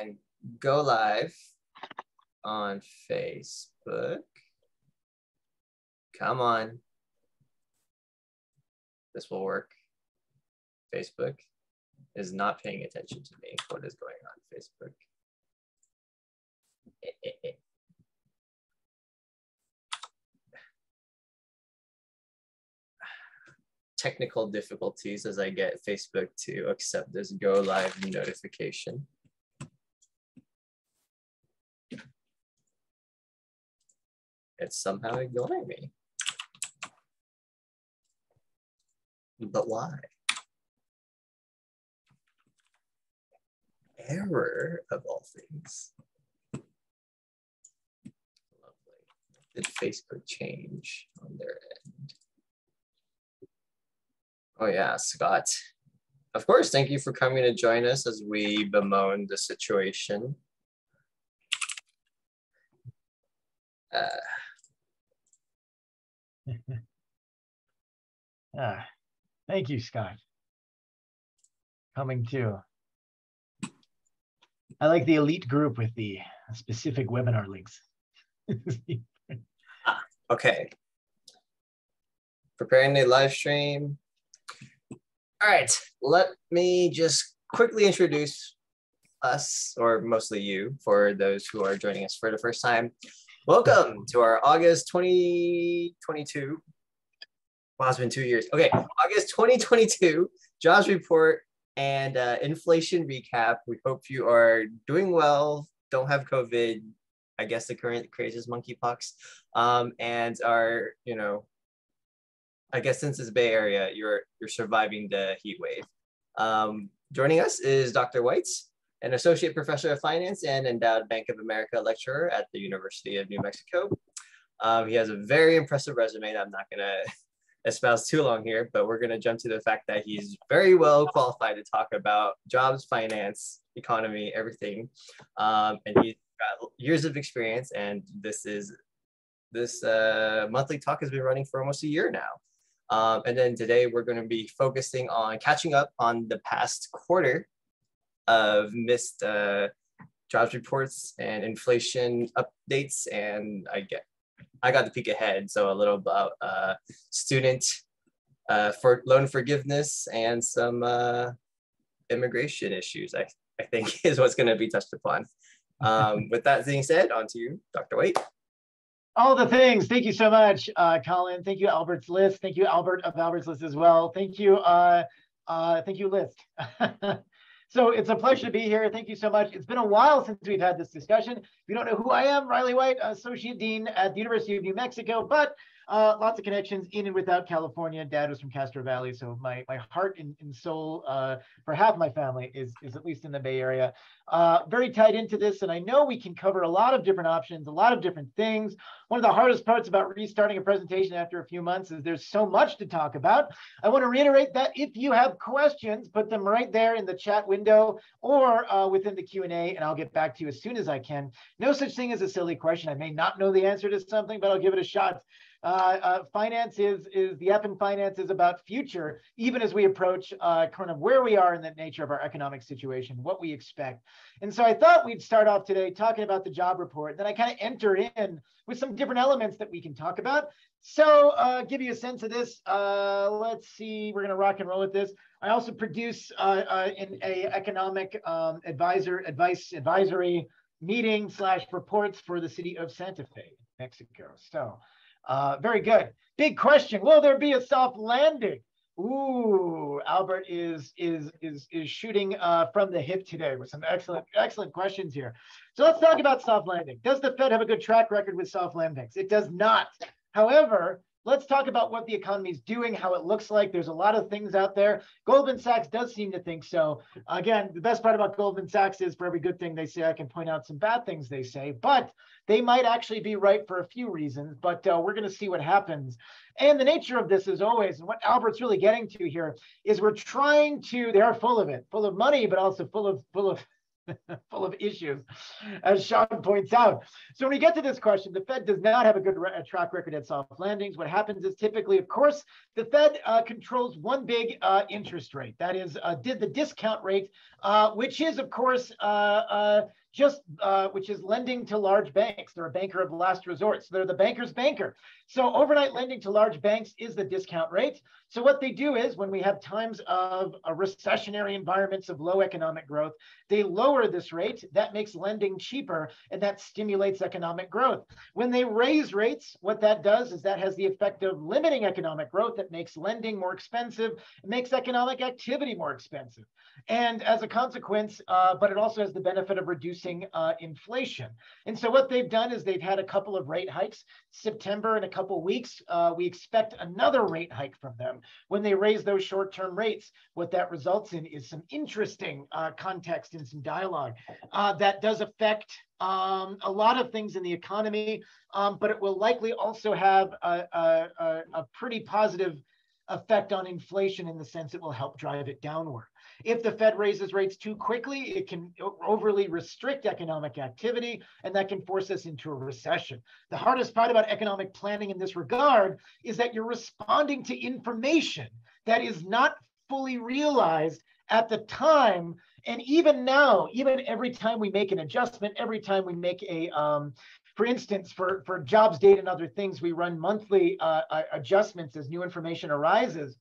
And go live on Facebook. Come on. This will work. Facebook is not paying attention to me. What is going on Facebook? Technical difficulties as I get Facebook to accept this go live notification. It's somehow ignoring me. But why? Error of all things. Lovely. Did Facebook change on their end? Oh yeah, Scott. Of course, thank you for coming to join us as we bemoan the situation. Thank you, Scott. Coming too. I like the elite group with the specific webinar links. Okay. Preparing the live stream. All right, let me just quickly introduce us, or mostly you, for those who are joining us for the first time. Welcome to our August 2022. Wow, it's been 2 years. Okay, August 2022 jobs report and inflation recap. We hope you are doing well, don't have COVID. I guess the current craze is monkeypox, and are, you know, I guess since it's Bay Area, you're surviving the heat wave. Joining us is Dr. White, an associate professor of finance and endowed Bank of America lecturer at the University of New Mexico. He has a very impressive resume that I'm not gonna espouse too long here, but we're gonna jump to the fact that he's very well qualified to talk about jobs, finance, economy, everything. And he's got years of experience, and this monthly talk has been running for almost a year now. And then today we're going to be focusing on catching up on the past quarter of missed jobs reports and inflation updates. And I got to peek ahead. So a little about student for loan forgiveness and some immigration issues, I think is what's going to be touched upon. With that being said, on to you, Dr. White. All the things. Thank you so much, Colin. Thank you, Albert's List. Thank you, Albert of Albert's List as well. Thank you, List. So it's a pleasure to be here. Thank you so much. It's been a while since we've had this discussion. If you don't know who I am, Reilly White, Associate Dean at the University of New Mexico, but lots of connections in and without California. Dad was from Castro Valley, so my heart and soul for half my family is at least in the Bay Area. Very tied into this, and I know we can cover a lot of different options, a lot of different things. One of the hardest parts about restarting a presentation after a few months is there's so much to talk about. I want to reiterate that if you have questions, put them right there in the chat window or within the Q&A, and I'll get back to you as soon as I can. No such thing as a silly question. I may not know the answer to something, but I'll give it a shot. Finance the F in finance is about future, even as we approach kind of where we are in the nature of our economic situation, what we expect. And so I thought we'd start off today talking about the job report. Then I kind of enter in with some different elements that we can talk about. So give you a sense of this. Let's see, we're gonna rock and roll with this. I also produce in a economic advisory meeting / reports for the city of Santa Fe, Mexico. So very good. Big question. Will there be a soft landing? Ooh, Albert is shooting from the hip today with some excellent questions here. So let's talk about soft landing. Does the Fed have a good track record with soft landings? It does not. However, let's talk about what the economy is doing, how it looks like. There's a lot of things out there. Goldman Sachs does seem to think so. Again, the best part about Goldman Sachs is for every good thing they say, I can point out some bad things they say, but they might actually be right for a few reasons, but we're going to see what happens. And the nature of this is always, and what Albert's really getting to here, is we're trying to, they are full of it, full of money, but also full of full of issues, as Sean points out. So when we get to this question, the Fed does not have a good track record at soft landings. What happens is typically, of course, the Fed controls one big interest rate. That is the discount rate, which is, of course, which is lending to large banks. They're a banker of last resort. So they're the banker's banker. So overnight lending to large banks is the discount rate. So what they do is when we have times of recessionary environments of low economic growth, they lower this rate. That makes lending cheaper, and that stimulates economic growth. When they raise rates, what that does is that has the effect of limiting economic growth. That makes lending more expensive. It makes economic activity more expensive. And as a consequence, but it also has the benefit of reducing inflation. And so what they've done is they've had a couple of rate hikes. September in a couple of weeks, we expect another rate hike from them. When they raise those short-term rates, what that results in is some interesting context and some dialogue that does affect a lot of things in the economy, but it will likely also have a pretty positive effect on inflation in the sense it will help drive it downward. If the Fed raises rates too quickly, it can overly restrict economic activity, and that can force us into a recession. The hardest part about economic planning in this regard is that you're responding to information that is not fully realized at the time. And even now, even every time we make an adjustment, every time we make a, for instance, for jobs data and other things, we run monthly adjustments as new information arises.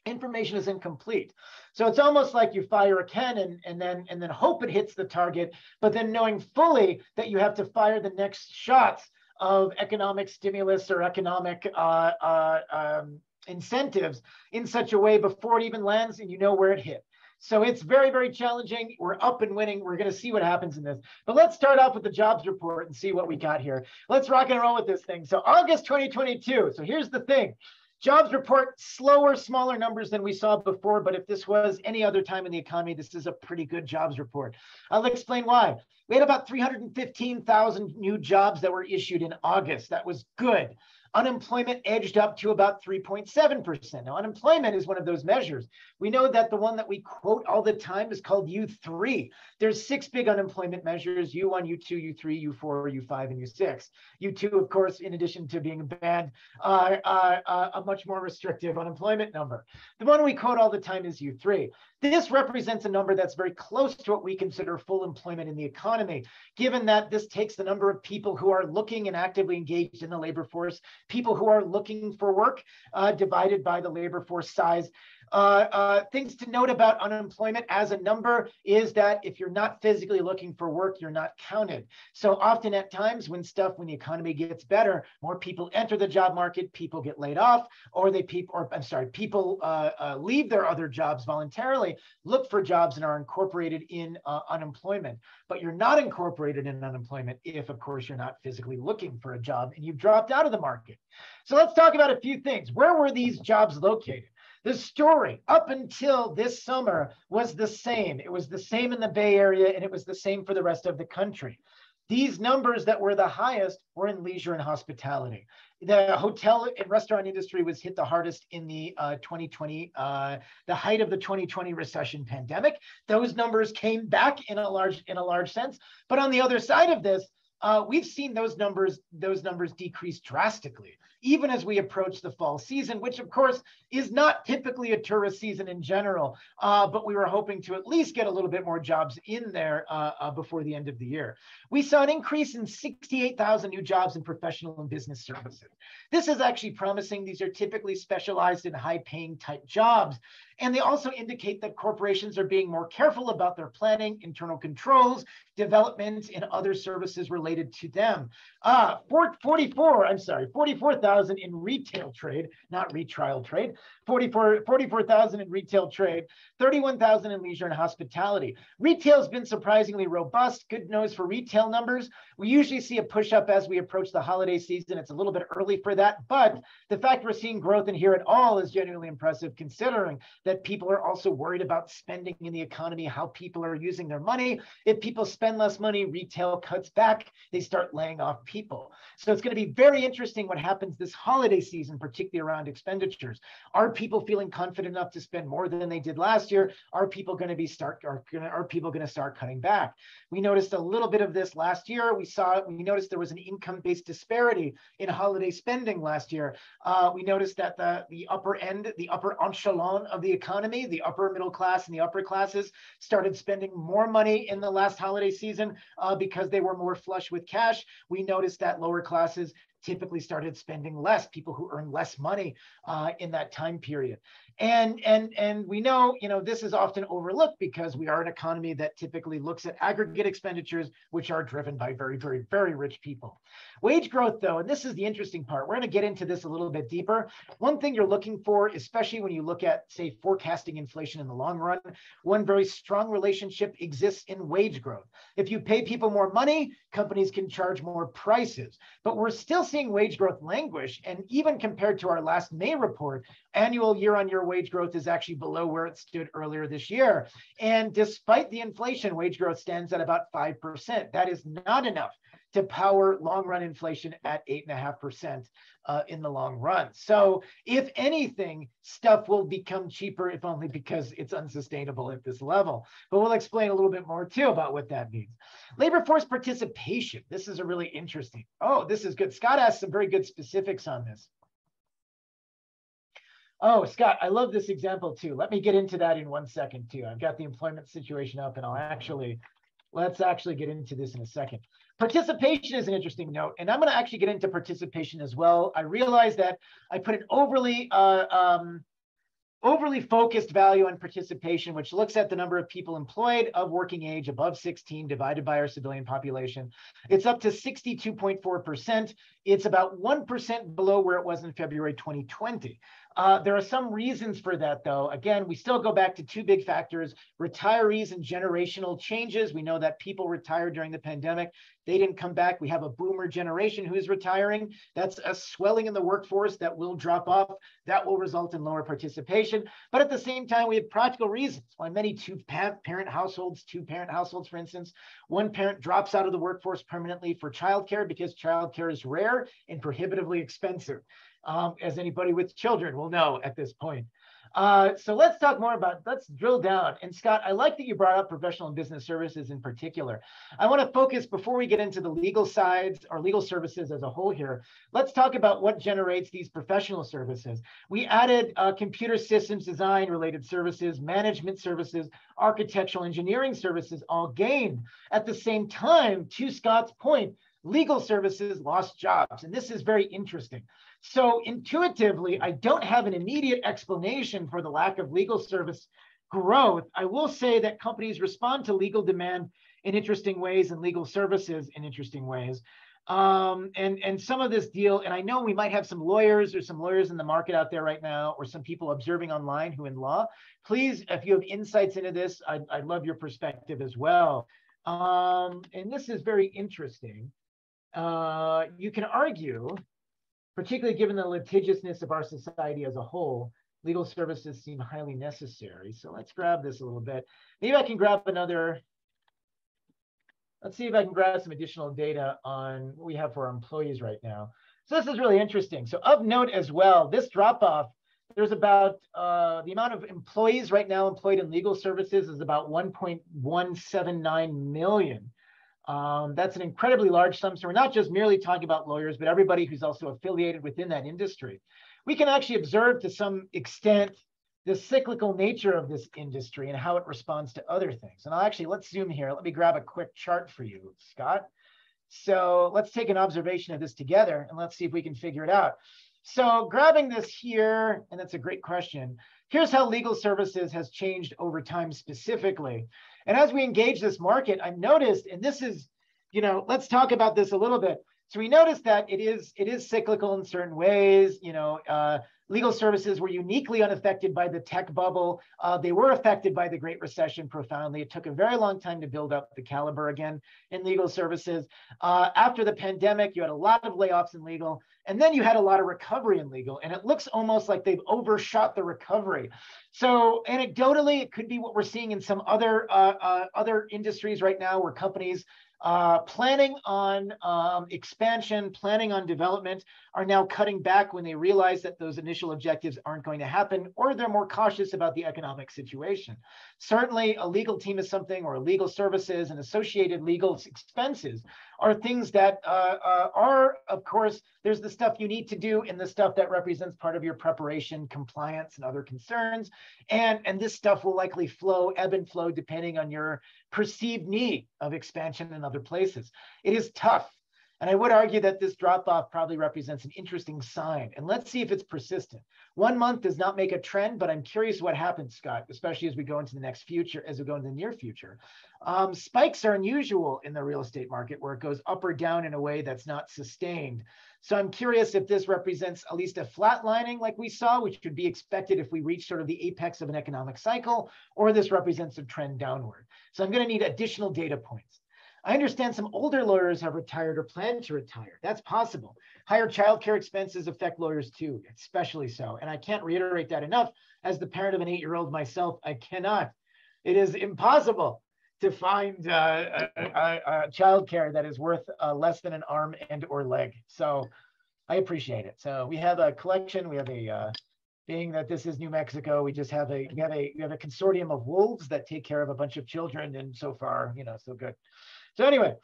Information is incomplete. So it's almost like you fire a cannon and then hope it hits the target, but then knowing fully that you have to fire the next shots of economic stimulus or economic incentives in such a way before it even lands and you know where it hit. So it's very, very challenging. We're up and winning. We're going to see what happens in this. But let's start off with the jobs report and see what we got here. Let's rock and roll with this thing. So August 2022. So here's the thing. Jobs report, slower, smaller numbers than we saw before. But if this was any other time in the economy, this is a pretty good jobs report. I'll explain why. We had about 315,000 new jobs that were issued in August. That was good. Unemployment edged up to about 3.7%. Now, unemployment is one of those measures. We know that the one that we quote all the time is called U3. There's 6 big unemployment measures: U1, U2, U3, U4, U5, and U6. U2, of course, in addition to being bad, a much more restrictive unemployment number. The one we quote all the time is U3. This represents a number that's very close to what we consider full employment in the economy, given that this takes the number of people who are looking and actively engaged in the labor force, people who are looking for work, divided by the labor force size. Things to note about unemployment as a number is that if you're not physically looking for work, you're not counted. So often at times when the economy gets better, more people enter the job market, people get laid off, or people leave their other jobs voluntarily, look for jobs and are incorporated in unemployment. But you're not incorporated in unemployment if, of course, you're not physically looking for a job and you've dropped out of the market. So let's talk about a few things. Where were these jobs located? The story up until this summer was the same. It was the same in the Bay Area, and it was the same for the rest of the country. These numbers that were the highest were in leisure and hospitality. The hotel and restaurant industry was hit the hardest in the 2020, the height of the 2020 recession pandemic. Those numbers came back in a large sense. But on the other side of this, we've seen those numbers decrease drastically, even as we approach the fall season, which of course is not typically a tourist season in general, but we were hoping to at least get a little bit more jobs in there before the end of the year. We saw an increase in 68,000 new jobs in professional and business services. This is actually promising. These are typically specialized in high-paying type jobs. And they also indicate that corporations are being more careful about their planning, internal controls, development, and other services related to them. 44,000 in retail trade, not retrial trade, 44,000 in retail trade, 31,000 in leisure and hospitality. Retail's been surprisingly robust. Good news for retail numbers. We usually see a push up as we approach the holiday season. It's a little bit early for that, but the fact we're seeing growth in here at all is genuinely impressive, considering that people are also worried about spending in the economy, how people are using their money. If people spend less money, retail cuts back. they start laying off people. So it's going to be very interesting what happens this holiday season, particularly around expenditures. Are people feeling confident enough to spend more than they did last year? Are people going to start cutting back? We noticed a little bit of this last year. We noticed there was an income-based disparity in holiday spending last year. We noticed that the upper end, the upper echelon of the economy, the upper middle class and the upper classes started spending more money in the last holiday season because they were more flush with cash. We noticed that lower classes typically started spending less, people who earn less money in that time period. And we know, this is often overlooked because we are an economy that typically looks at aggregate expenditures, which are driven by very, very, very rich people. Wage growth, though, and this is the interesting part. We're going to get into this a little bit deeper. One thing you're looking for, especially when you look at, say, forecasting inflation in the long run, one very strong relationship exists in wage growth. If you pay people more money, companies can charge more prices. But we're still seeing wage growth languish. And even compared to our last May report, annual year-on-year wage growth is actually below where it stood earlier this year. And despite the inflation, wage growth stands at about 5%. That is not enough to power long-run inflation at 8.5% in the long run. So if anything, stuff will become cheaper, if only because it's unsustainable at this level. But we'll explain a little bit more too about what that means. Labor force participation. This is a really interesting. Oh, this is good. Scott asked some very good specifics on this. Oh, Scott, I love this example too. Let me get into that in 1 second too. I've got the employment situation up and let's actually get into this in a second. Participation is an interesting note, and I'm going to actually get into participation as well. I realize that I put an overly focused value on participation, which looks at the number of people employed of working age above 16 divided by our civilian population. It's up to 62.4%. It's about 1% below where it was in February 2020. There are some reasons for that, though. Again, we still go back to two big factors: retirees and generational changes. We know that people retired during the pandemic. They didn't come back. We have a boomer generation who is retiring. That's a swelling in the workforce that will drop off. That will result in lower participation. But at the same time, we have practical reasons why many two-parent households, for instance, one parent drops out of the workforce permanently for childcare because childcare is rare and prohibitively expensive, as anybody with children will know at this point. So let's talk more let's drill down. And Scott, I like that you brought up professional and business services in particular. I want to focus, before we get into the legal sides or legal services as a whole here, let's talk about what generates these professional services. We added computer systems design related services, management services, architectural engineering services, all gained. At the same time, to Scott's point, legal services lost jobs. And this is very interesting. So intuitively, I don't have an immediate explanation for the lack of legal service growth. I will say that companies respond to legal demand in interesting ways and legal services in interesting ways. And some of this deal, and I know we might have some lawyers or some lawyers in the market out there right now, or some people observing online who in law, please, if you have insights into this, I'd love your perspective as well. And this is very interesting. You can argue, particularly given the litigiousness of our society as a whole, legal services seem highly necessary. So let's grab this a little bit. Maybe I can grab let's see if I can grab some additional data on what we have for our employees right now. So this is really interesting. So of note as well, this drop-off, there's about, the amount of employees right now employed in legal services is about 1.179 million. That's an incredibly large sum. So we're not just merely talking about lawyers, but everybody who's also affiliated within that industry. We can actually observe to some extent the cyclical nature of this industry and how it responds to other things. And let's zoom here. Let me grab a quick chart for you, Scott. So let's take an observation of this together and let's see if we can figure it out. So grabbing this here, and that's a great question. Here's how legal services has changed over time specifically. And as we engage this market, I've noticed, and this is, let's talk about this a little bit. So we noticed that it is cyclical in certain ways. Legal services were uniquely unaffected by the tech bubble. They were affected by the Great Recession profoundly. It took a very long time to build up the caliber again in legal services. After the pandemic, you had a lot of layoffs in legal, and then you had a lot of recovery in legal, and it looks almost like they've overshot the recovery. So anecdotally, it could be what we're seeing in some other industries right now, where companies planning on expansion, planning on development, are now cutting back when they realize that those initial objectives aren't going to happen, or they're more cautious about the economic situation. Certainly, a legal team is something, or legal services and associated legal expenses are things that are, of course, there's the stuff you need to do and the stuff that represents part of your preparation, compliance, and other concerns. And this stuff will likely ebb and flow depending on your perceived need of expansion in other places. It is tough. And I would argue that this drop-off probably represents an interesting sign. And let's see if it's persistent. 1 month does not make a trend, but I'm curious what happens, Scott, especially as we go into the next future, as we go into the near future. Spikes are unusual in the real estate market, where it goes up or down in a way that's not sustained. So I'm curious if this represents at least a flatlining like we saw, which would be expected if we reach sort of the apex of an economic cycle, or this represents a trend downward. So I'm going to need additional data points. I understand some older lawyers have retired or plan to retire. That's possible. Higher childcare expenses affect lawyers too, especially so. And I can't reiterate that enough. As the parent of an 8-year-old myself, I cannot. It is impossible to find childcare that is worth less than an arm and or leg. So I appreciate it. So we have a collection. We have a being that this is New Mexico, we just have a consortium of wolves that take care of a bunch of children, and so far, so good. So anyway,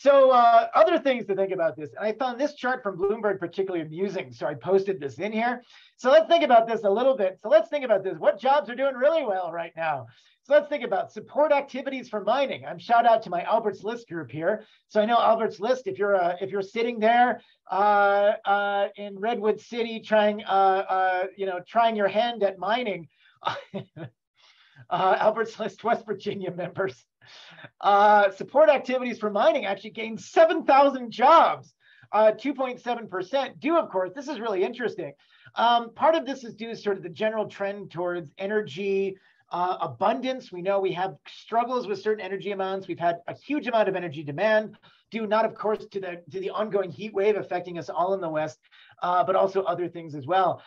other things to think about this. And I found this chart from Bloomberg particularly amusing, so I posted this in here. So let's think about this a little bit. So let's think about this. What jobs are doing really well right now? So let's think about support activities for mining. I'm shout out to my Albert's List group here. So I know Albert's List, if you're sitting there in Redwood City trying your hand at mining, Albert's List West Virginia members. Support activities for mining actually gained 7,000 jobs, 2.7%. Due, of course, this is really interesting. Part of this is due to sort of the general trend towards energy abundance. We know we have struggles with certain energy amounts. We've had a huge amount of energy demand, due not, of course, to the ongoing heat wave affecting us all in the West, but also other things as well.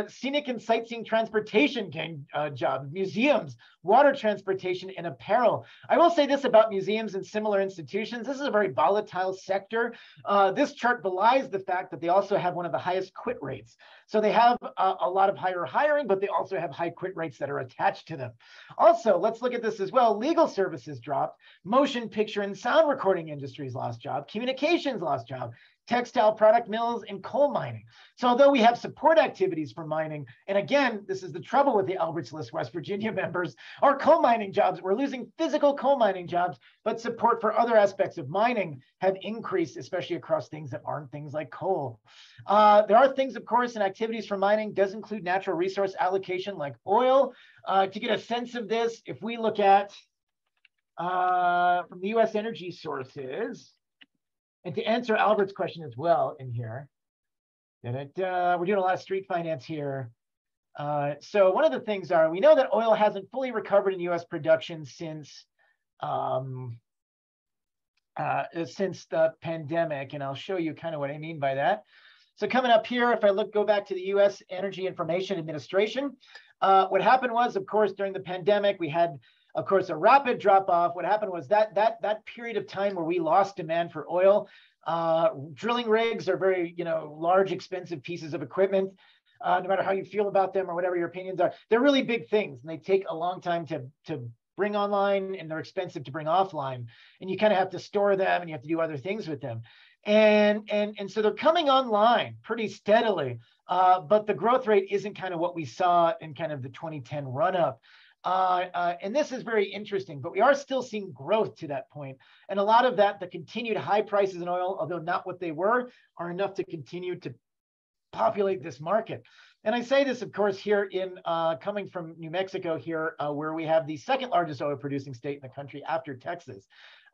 Scenic and sightseeing transportation gained jobs, museums, water transportation, and apparel. I will say this about museums and similar institutions. This is a very volatile sector. This chart belies the fact that they also have one of the highest quit rates. So they have a lot of higher hiring, but they also have high quit rates that are attached to them. Also, let's look at this as well. Legal services dropped. Motion picture and sound recording industries lost job. Communications lost job. Textile product mills, and coal mining. So although we have support activities for mining, and again, this is the trouble with the Albert's List West Virginia members, our coal mining jobs, we're losing physical coal mining jobs, but support for other aspects of mining have increased, especially across things that aren't things like coal. There are things, of course, and activities for mining does include natural resource allocation like oil. To get a sense of this, if we look at from the US energy sources, and to answer Albert's question as well in here, we're doing a lot of street finance here. So one of the things are, we know that oil hasn't fully recovered in US production since the pandemic, and I'll show you kind of what I mean by that. So coming up here, if I go back to the US Energy Information Administration, what happened was, of course, during the pandemic, we had, of course, a rapid drop off. What happened was that period of time where we lost demand for oil. Drilling rigs are very, large, expensive pieces of equipment. No matter how you feel about them or whatever your opinions are, they're really big things, and they take a long time to bring online, and they're expensive to bring offline. And you kind of have to store them, and you have to do other things with them. And so they're coming online pretty steadily, but the growth rate isn't kind of what we saw in kind of the 2010 run up. And this is very interesting, but we are still seeing growth to that point. And a lot of that, the continued high prices in oil, although not what they were, are enough to continue to populate this market. And I say this, of course, here in coming from New Mexico here, where we have the second largest oil producing state in the country after Texas.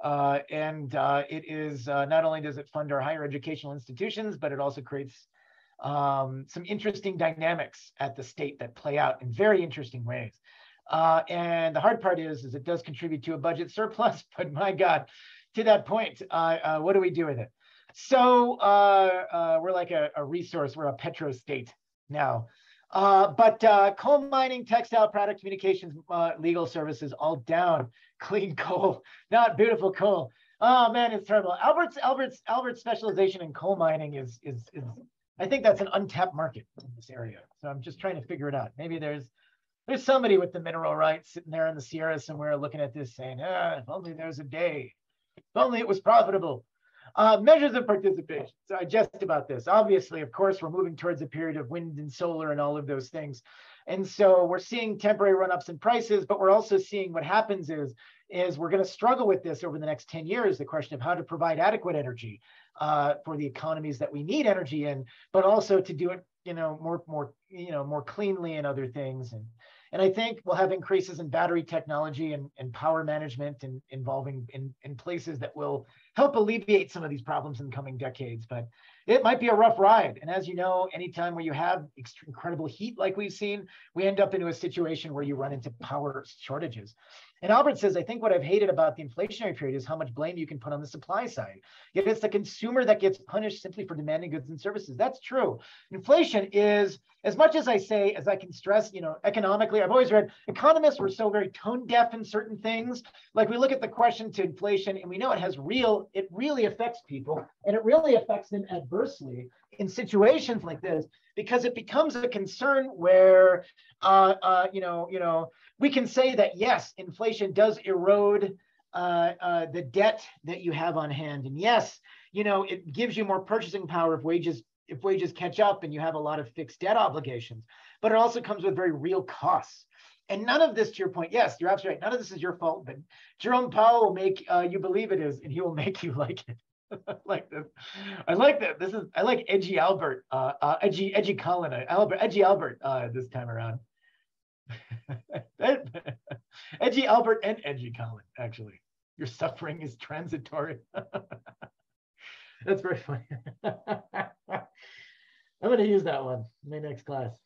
It is not only does it fund our higher educational institutions, but it also creates some interesting dynamics at the state that play out in very interesting ways. And the hard part is it does contribute to a budget surplus, but my God, to that point, what do we do with it? So we're like a resource, we're a petro state now. But coal mining, textile product, communications, legal services, all down. Clean coal, not beautiful coal. Oh man, it's terrible. Albert's specialization in coal mining is I think that's an untapped market in this area. So I'm just trying to figure it out. Maybe there's somebody with the mineral rights sitting there in the Sierra somewhere looking at this saying, if only there's a day, if only it was profitable. Measures of participation. So I jest about this. Obviously, of course, we're moving towards a period of wind and solar and all of those things. And so we're seeing temporary run-ups in prices, but we're also seeing what happens is we're going to struggle with this over the next 10 years, the question of how to provide adequate energy for the economies that we need energy in, but also to do it, more cleanly and other things. And I think we'll have increases in battery technology and power management and involving in places that will help alleviate some of these problems in the coming decades. But it might be a rough ride. And as you know, anytime where you have incredible heat like we've seen, we end up into a situation where you run into power shortages. And Albert says, I think what I've hated about the inflationary period is how much blame you can put on the supply side. Yet it's the consumer that gets punished simply for demanding goods and services. That's true. Inflation is, as much as I say, as I can stress, economically, I've always read economists were so very tone deaf in certain things. Like we look at the question to inflation and we know it really affects people, and it really affects them adversely in situations like this, because it becomes a concern where, we can say that yes, inflation does erode the debt that you have on hand, and yes, it gives you more purchasing power if wages catch up and you have a lot of fixed debt obligations. But it also comes with very real costs. And none of this, to your point, yes, you're absolutely right. None of this is your fault, but Jerome Powell will make you believe it is, and he will make you like it. Like this. I like that. I like edgy Albert, edgy Colin, edgy Albert this time around. Edgy Albert and edgy Colin, actually. Your suffering is transitory. That's very funny. I'm going to use that one in my next class.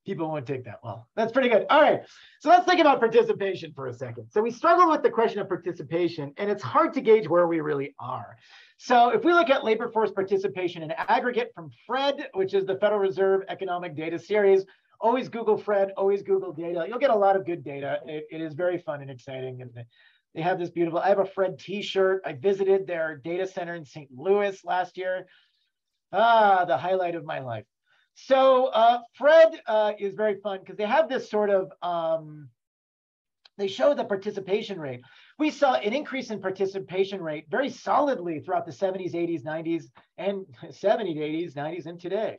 People won't take that well. That's pretty good. All right. So let's think about participation for a second. So we struggle with the question of participation, and it's hard to gauge where we really are. So if we look at labor force participation in aggregate from FRED, which is the Federal Reserve Economic Data Series, always Google FRED, always Google data. You'll get a lot of good data. It is very fun and exciting. And they have this beautiful, I have a FRED t-shirt. I visited their data center in St. Louis last year. The highlight of my life. So FRED is very fun because they have this sort of, they show the participation rate. We saw an increase in participation rate very solidly throughout the 70s, 80s, 90s, and 70s, 80s, 90s, and today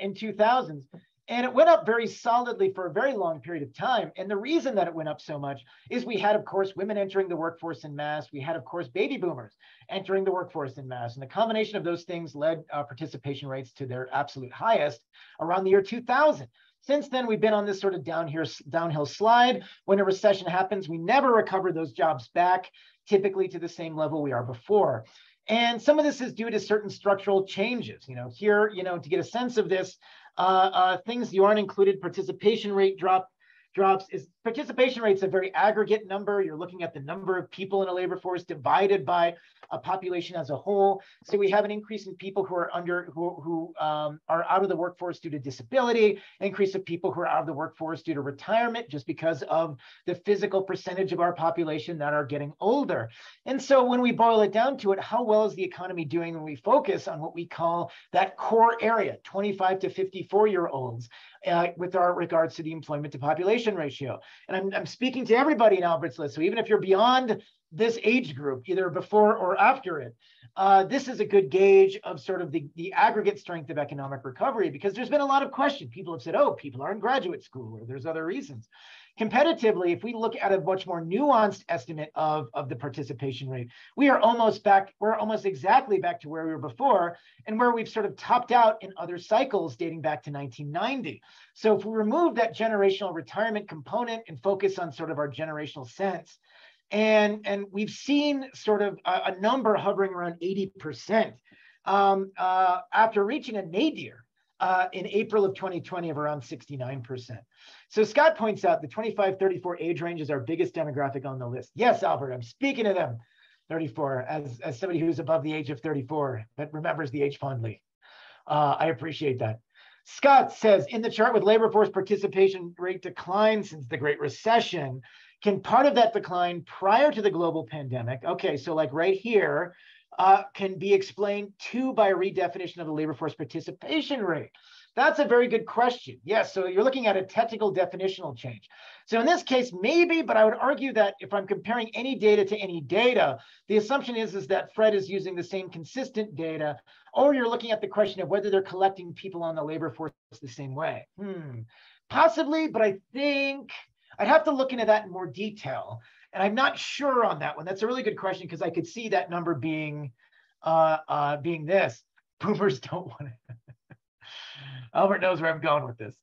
in 2000s. And it went up very solidly for a very long period of time. And the reason that it went up so much is we had, of course, women entering the workforce in mass. We had, of course, baby boomers entering the workforce in mass. And the combination of those things led participation rates to their absolute highest around the year 2000. Since then, we've been on this sort of downhill slide. When a recession happens, we never recover those jobs back, typically to the same level we are before. And some of this is due to certain structural changes. Here, to get a sense of this, things you aren't included, participation rate drops. Participation rate's a very aggregate number. You're looking at the number of people in a labor force divided by a population as a whole. So we have an increase in people who are are out of the workforce due to disability, an increase of people who are out of the workforce due to retirement, just because of the physical percentage of our population that are getting older. And so when we boil it down to it, how well is the economy doing when we focus on what we call that core area, 25 to 54-year-olds, with our regards to the employment to population ratio. And I'm speaking to everybody in Albert's list. So even if you're beyond this age group, either before or after it, this is a good gauge of sort of the aggregate strength of economic recovery, because there's been a lot of question. People have said, oh, people are in graduate school, or there's other reasons. Competitively, if we look at a much more nuanced estimate of the participation rate, we're almost exactly back to where we were before, and where we've sort of topped out in other cycles dating back to 1990. So if we remove that generational retirement component and focus on sort of our generational sense, and we've seen sort of a number hovering around 80%. after reaching a nadir in April of 2020 of around 69%. So Scott points out the 25-34 age range is our biggest demographic on the list. Yes, Albert, I'm speaking of them, 34, as somebody who's above the age of 34, but remembers the age fondly. I appreciate that. Scott says, in the chart with labor force participation rate decline since the Great Recession, can part of that decline prior to the global pandemic, okay, so like right here, can be explained too by a redefinition of the labor force participation rate? That's a very good question. Yes, so you're looking at a technical definitional change. So in this case, maybe, but I would argue that if I'm comparing any data to any data, the assumption is that Fred is using the same consistent data, or you're looking at the question of whether they're collecting people on the labor force the same way. Possibly, but I think I'd have to look into that in more detail. And I'm not sure on that one. That's a really good question because I could see that number being this. Boomers don't want it. Albert knows where I'm going with this.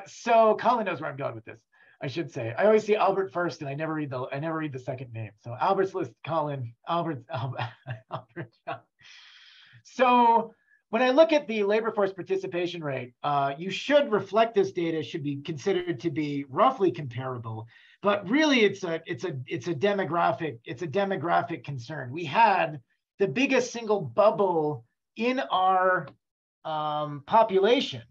So Colin knows where I'm going with this, I should say. I always see Albert first, and I never read the second name. So Albert's list, Colin, Albert. So when I look at the labor force participation rate, you should reflect this data should be considered to be roughly comparable, but really it's a demographic concern. We had the biggest single bubble in our population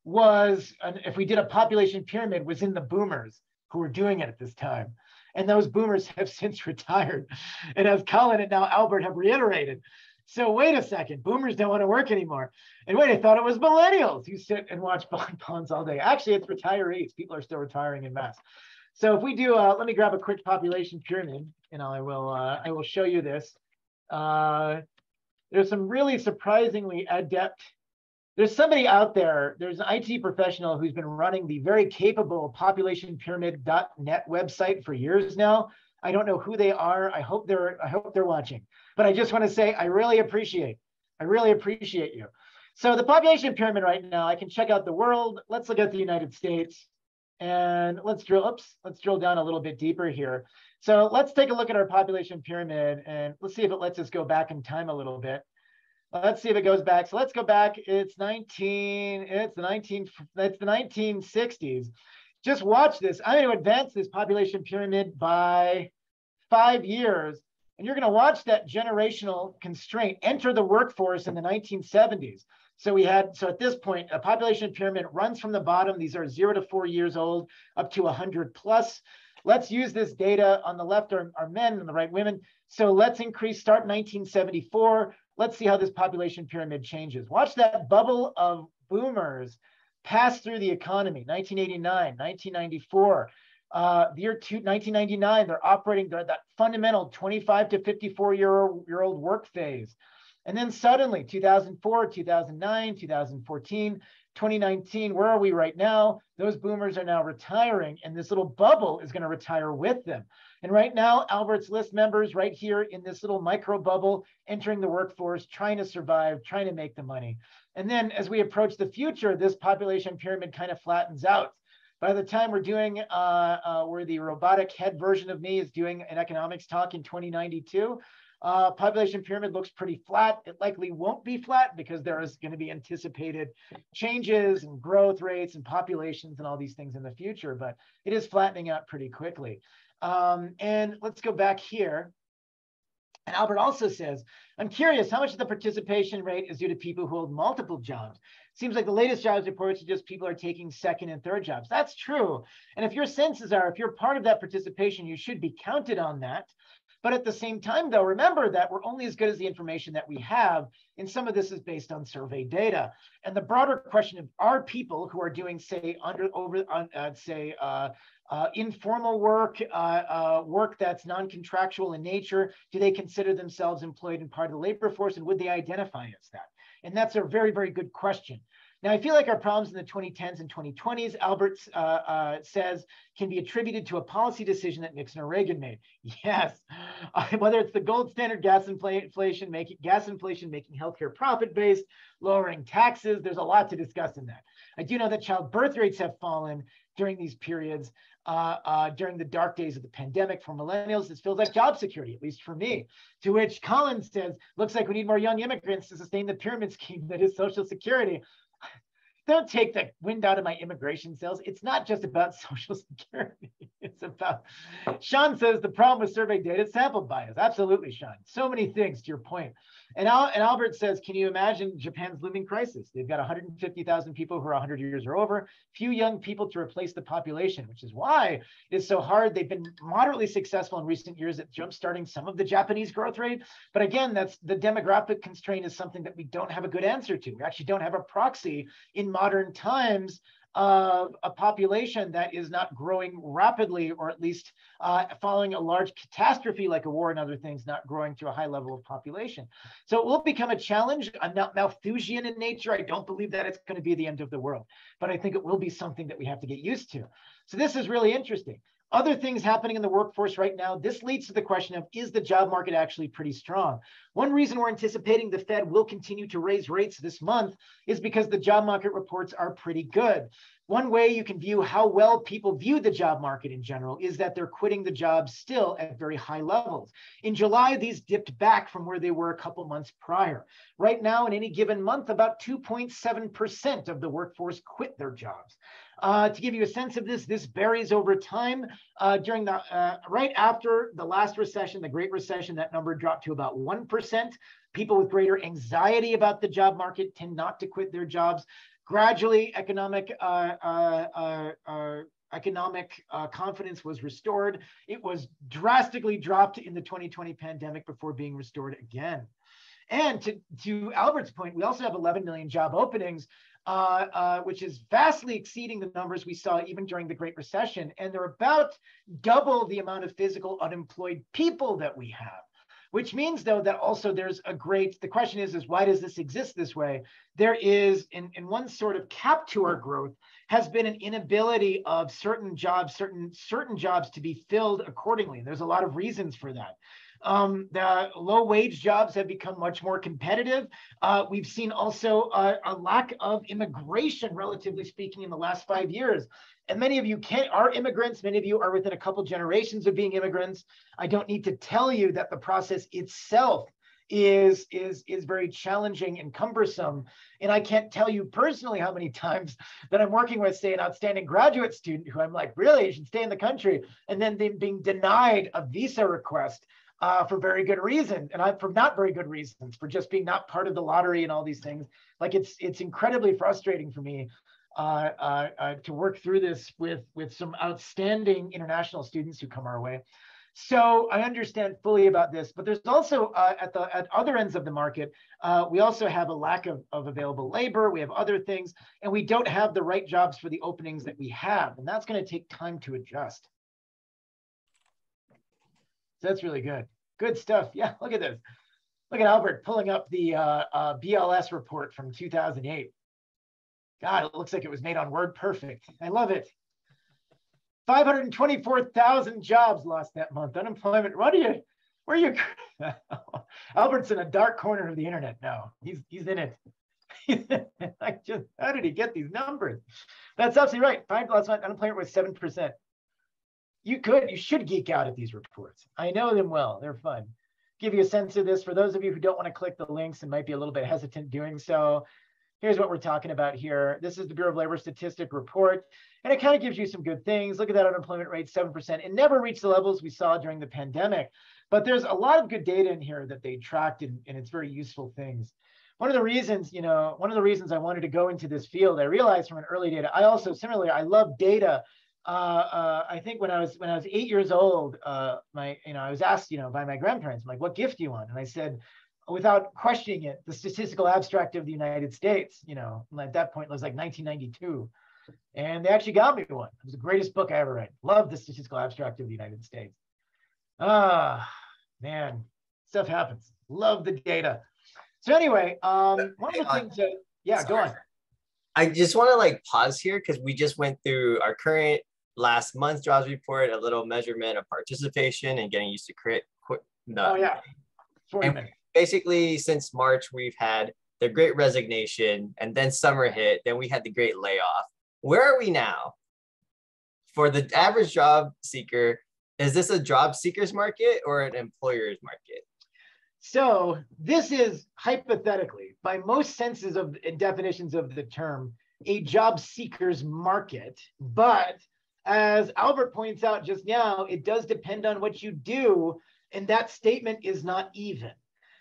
was, if we did a population pyramid, was in the boomers who were doing it at this time. And those boomers have since retired. And as Colin and now Albert have reiterated, so wait a second, boomers don't want to work anymore. And wait, I thought it was millennials who sit and watch bonds all day. Actually, it's retirees. People are still retiring in mass. So if we do, let me grab a quick population pyramid, and I will show you this. There's some really surprisingly adept. There's somebody out there, there's an IT professional who's been running the very capable populationpyramid.net website for years now. I don't know who they are. I hope they're watching. But I just want to say I really appreciate you. So the population pyramid right now, I can check out the world. Let's look at the United States. And let's drill down a little bit deeper here. So let's take a look at our population pyramid and let's see if it lets us go back in time a little bit. Let's see if it goes back. So let's go back. It's the 1960s. Just watch this. I'm going to advance this population pyramid by 5 years. And you're going to watch that generational constraint enter the workforce in the 1970s. So at this point, a population pyramid runs from the bottom. These are 0 to 4 years old, up to 100 plus. Let's use this data. On the left are men, and the right women. So let's start 1974. Let's see how this population pyramid changes. Watch that bubble of boomers pass through the economy. 1989, 1994, the year 1999, they're operating that fundamental 25 to 54-year-old work phase. And then suddenly 2004, 2009, 2014, 2019, where are we right now? Those boomers are now retiring, and this little bubble is going to retire with them. And right now, Albert's list members right here in this little micro bubble, entering the workforce, trying to survive, trying to make the money. And then as we approach the future, this population pyramid kind of flattens out. By the time we're doing, where the robotic head version of me is doing an economics talk in 2092, population pyramid looks pretty flat. It likely won't be flat because there is going to be anticipated changes and growth rates and populations and all these things in the future, but it is flattening out pretty quickly. And let's go back here. And Albert also says, I'm curious, how much of the participation rate is due to people who hold multiple jobs? Seems like the latest jobs reports suggest people are taking second and third jobs. That's true. And if your senses are, if you're part of that participation, you should be counted on that. But at the same time, though, remember that we're only as good as the information that we have. And some of this is based on survey data. And the broader question of, are people who are doing, say, informal work, work that's non-contractual in nature, do they consider themselves employed in part of the labor force, and would they identify as that? And that's a very, very good question. Now, I feel like our problems in the 2010s and 2020s, Albert says, can be attributed to a policy decision that Nixon or Reagan made. Yes, whether it's the gold standard gas inflation making healthcare profit-based, lowering taxes, there's a lot to discuss in that. I do know that child birth rates have fallen. during these periods, during the dark days of the pandemic. For millennials, this feels like job security, at least for me. To which Colin says, looks like we need more young immigrants to sustain the pyramid scheme that is Social Security. Don't take the wind out of my immigration sails. It's not just about Social Security. It's about, Sean says the problem with survey data is sample bias. Absolutely, Sean. So many things to your point. And Albert says, can you imagine Japan's looming crisis? They've got 150,000 people who are 100 years or over, few young people to replace the population, which is why it's so hard. They've been moderately successful in recent years at jumpstarting some of the Japanese growth rate. But again, that's the demographic constraint is something that we don't have a good answer to. We actually don't have a proxy in modern times of a population that is not growing rapidly, or at least following a large catastrophe like a war and other things, not growing to a high level of population. So it will become a challenge. I'm not Malthusian in nature. I don't believe that it's going to be the end of the world, but I think it will be something that we have to get used to. So this is really interesting. Other things happening in the workforce right now, this leads to the question of, is the job market actually pretty strong? One reason we're anticipating the Fed will continue to raise rates this month is because the job market reports are pretty good. One way you can view how well people view the job market in general is that they're quitting the jobs still at very high levels. In July, these dipped back from where they were a couple months prior. Right now, in any given month, about 2.7% of the workforce quit their jobs. To give you a sense of this, this varies over time. During the right after the last recession, the Great Recession, that number dropped to about 1%. People with greater anxiety about the job market tend not to quit their jobs. Gradually, economic confidence was restored. It was drastically dropped in the 2020 pandemic before being restored again. And to Albert's point, we also have 11 million job openings, which is vastly exceeding the numbers we saw even during the Great Recession. And they're about double the amount of physical unemployed people that we have. Which means, though, that also there's a great, the question is why does this exist this way? There is, in one sort of cap to our growth, has been an inability of certain jobs to be filled accordingly. There's a lot of reasons for that. The low wage jobs have become much more competitive. We've seen also a lack of immigration, relatively speaking, in the last 5 years. And many of you are immigrants. Many of you are within a couple generations of being immigrants. I don't need to tell you that the process itself is very challenging and cumbersome. And I can't tell you personally how many times that I'm working with, say, an outstanding graduate student who I'm like, really, you should stay in the country. And then them being denied a visa request for very good reason, and for not very good reasons, for just being not part of the lottery and all these things. Like it's incredibly frustrating for me to work through this with some outstanding international students who come our way. So I understand fully about this, but there's also at other ends of the market, we also have a lack of available labor. We have other things, and we don't have the right jobs for the openings that we have, and that's going to take time to adjust. So that's really good. Good stuff. Yeah, look at this. Look at Albert pulling up the BLS report from 2008. God, it looks like it was made on WordPerfect. I love it. 524,000 jobs lost that month. Unemployment. Where are you? Albert's in a dark corner of the internet now. He's in it. How did he get these numbers? That's absolutely right. 5 last month, unemployment was 7%. You should geek out at these reports. I know them well. They're fun. Give you a sense of this. For those of you who don't want to click the links and might be a little bit hesitant doing so, here's what we're talking about here. This is the Bureau of Labor Statistic report, and it kind of gives you some good things. Look at that unemployment rate, 7%. It never reached the levels we saw during the pandemic, but there's a lot of good data in here that they tracked, and it's very useful things. One of the reasons I wanted to go into this field, I realized from an early data, I love data. I think when I was 8 years old, I was asked, by my grandparents, like, what gift do you want? And I said, without questioning it, the Statistical Abstract of the United States. At that point, it was like 1992. And they actually got me one. It was the greatest book I ever read. Loved the Statistical Abstract of the United States. Man, stuff happens. Love the data. So anyway, one of the things that, yeah, go on. I just want to pause here because we just went through our current last month's jobs report, a little measurement of participation and getting used to Oh yeah, 40 minutes. Basically, since March, we've had the Great Resignation, and then summer hit. Then we had the Great Layoff. Where are we now? for the average job seeker, is this a job seeker's market or an employer's market? So this is hypothetically, by most senses of and definitions of the term, a job seeker's market. But as Albert points out just now, it does depend on what you do, and that statement is not even.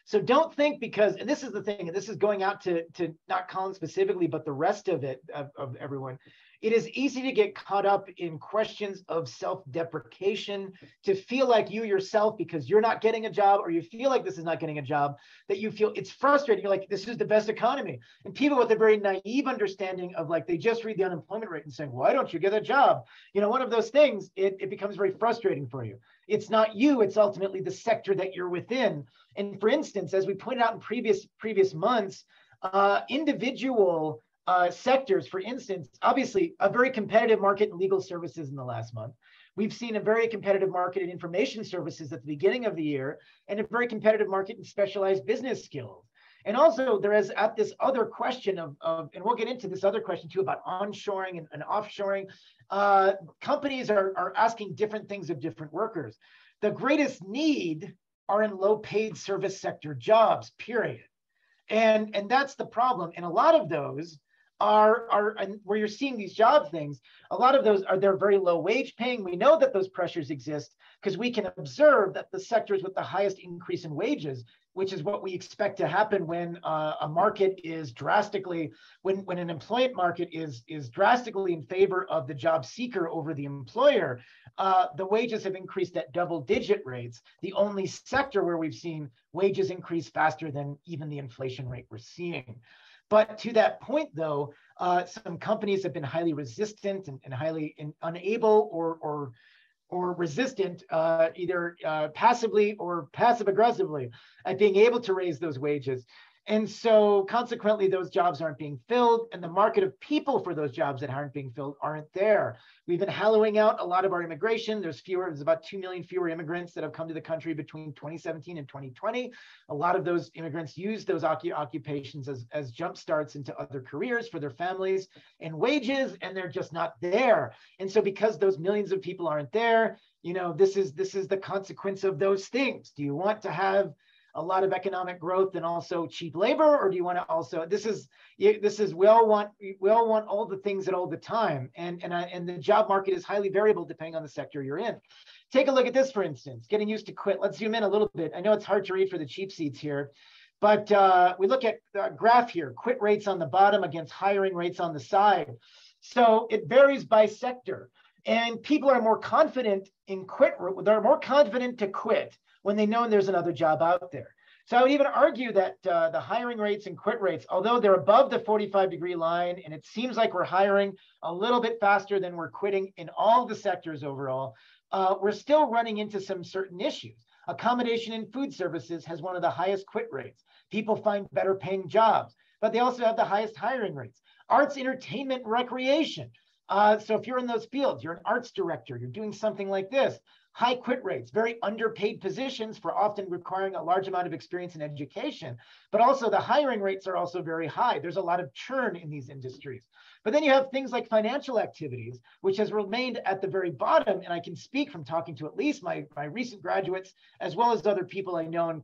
So don't think because, and this is the thing, and this is going out to not Colin specifically, but the rest of it, of everyone, it is easy to get caught up in questions of self-deprecation, to feel like you yourself, because you're not getting a job, or you feel like this is not getting a job, that you feel it's frustrating. You're like, this is the best economy. And people with a very naive understanding of like, they just read the unemployment rate and saying, why don't you get a job? You know, one of those things, it becomes very frustrating for you. It's not you, it's ultimately the sector that you're within. And for instance, as we pointed out in previous months, individual sectors, for instance, obviously a very competitive market in legal services in the last month. We've seen a very competitive market in information services at the beginning of the year, and a very competitive market in specialized business skills. And also there is at this other question of and we'll get into this other question too about onshoring and offshoring. Companies are asking different things of different workers. The greatest need are in low paid service sector jobs, period. And that's the problem. And a lot of those are where you're seeing these job things, a lot of those they're very low wage paying. We know that those pressures exist because we can observe that the sectors with the highest increase in wages, which is what we expect to happen when a market is drastically, when an employment market is drastically in favor of the job seeker over the employer, the wages have increased at double-digit rates. The only sector where we've seen wages increase faster than even the inflation rate we're seeing. But to that point, though, some companies have been highly resistant and highly unable or resistant, either passively or passive aggressively, at being able to raise those wages. And so consequently, those jobs aren't being filled, and the market of people for those jobs that aren't being filled aren't there. We've been hollowing out a lot of our immigration. There's about 2 million fewer immigrants that have come to the country between 2017 and 2020. A lot of those immigrants use those occupations as jump starts into other careers for their families and wages, and they're just not there. And so because those millions of people aren't there, you know, this is the consequence of those things. Do you want to have a lot of economic growth and also cheap labor, or do you want to also, we all want all the things at all the time, and the job market is highly variable depending on the sector you're in. Take a look at this, for instance, getting used to quit. Let's zoom in a little bit. I know it's hard to read for the cheap seats here, but we look at the graph here, quit rates on the bottom against hiring rates on the side. So it varies by sector, and people are more confident in they're more confident to quit when they know there's another job out there. So I would even argue that the hiring rates and quit rates, although they're above the 45-degree line, and it seems like we're hiring a little bit faster than we're quitting in all the sectors overall, we're still running into some certain issues. Accommodation and food services has one of the highest quit rates. People find better paying jobs, but they also have the highest hiring rates. Arts, entertainment, recreation. So if you're in those fields, you're an arts director, you're doing something like this, high quit rates, very underpaid positions for often requiring a large amount of experience in education, but also the hiring rates are also very high. There's a lot of churn in these industries. But then you have things like financial activities, which has remained at the very bottom. And I can speak from talking to at least my recent graduates, as well as other people I know in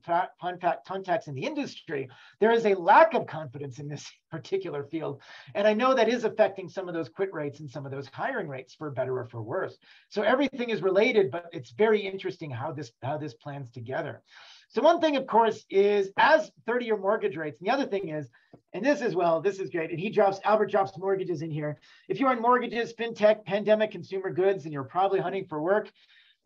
contacts in the industry. There is a lack of confidence in this particular field. And I know that is affecting some of those quit rates and some of those hiring rates, for better or for worse. So everything is related, but it's very interesting how this plans together. So one thing, of course, is as 30-year mortgage rates. And the other thing is, and this is great. And Albert drops mortgages in here. If you're on mortgages, fintech, pandemic, consumer goods, and you're probably hunting for work,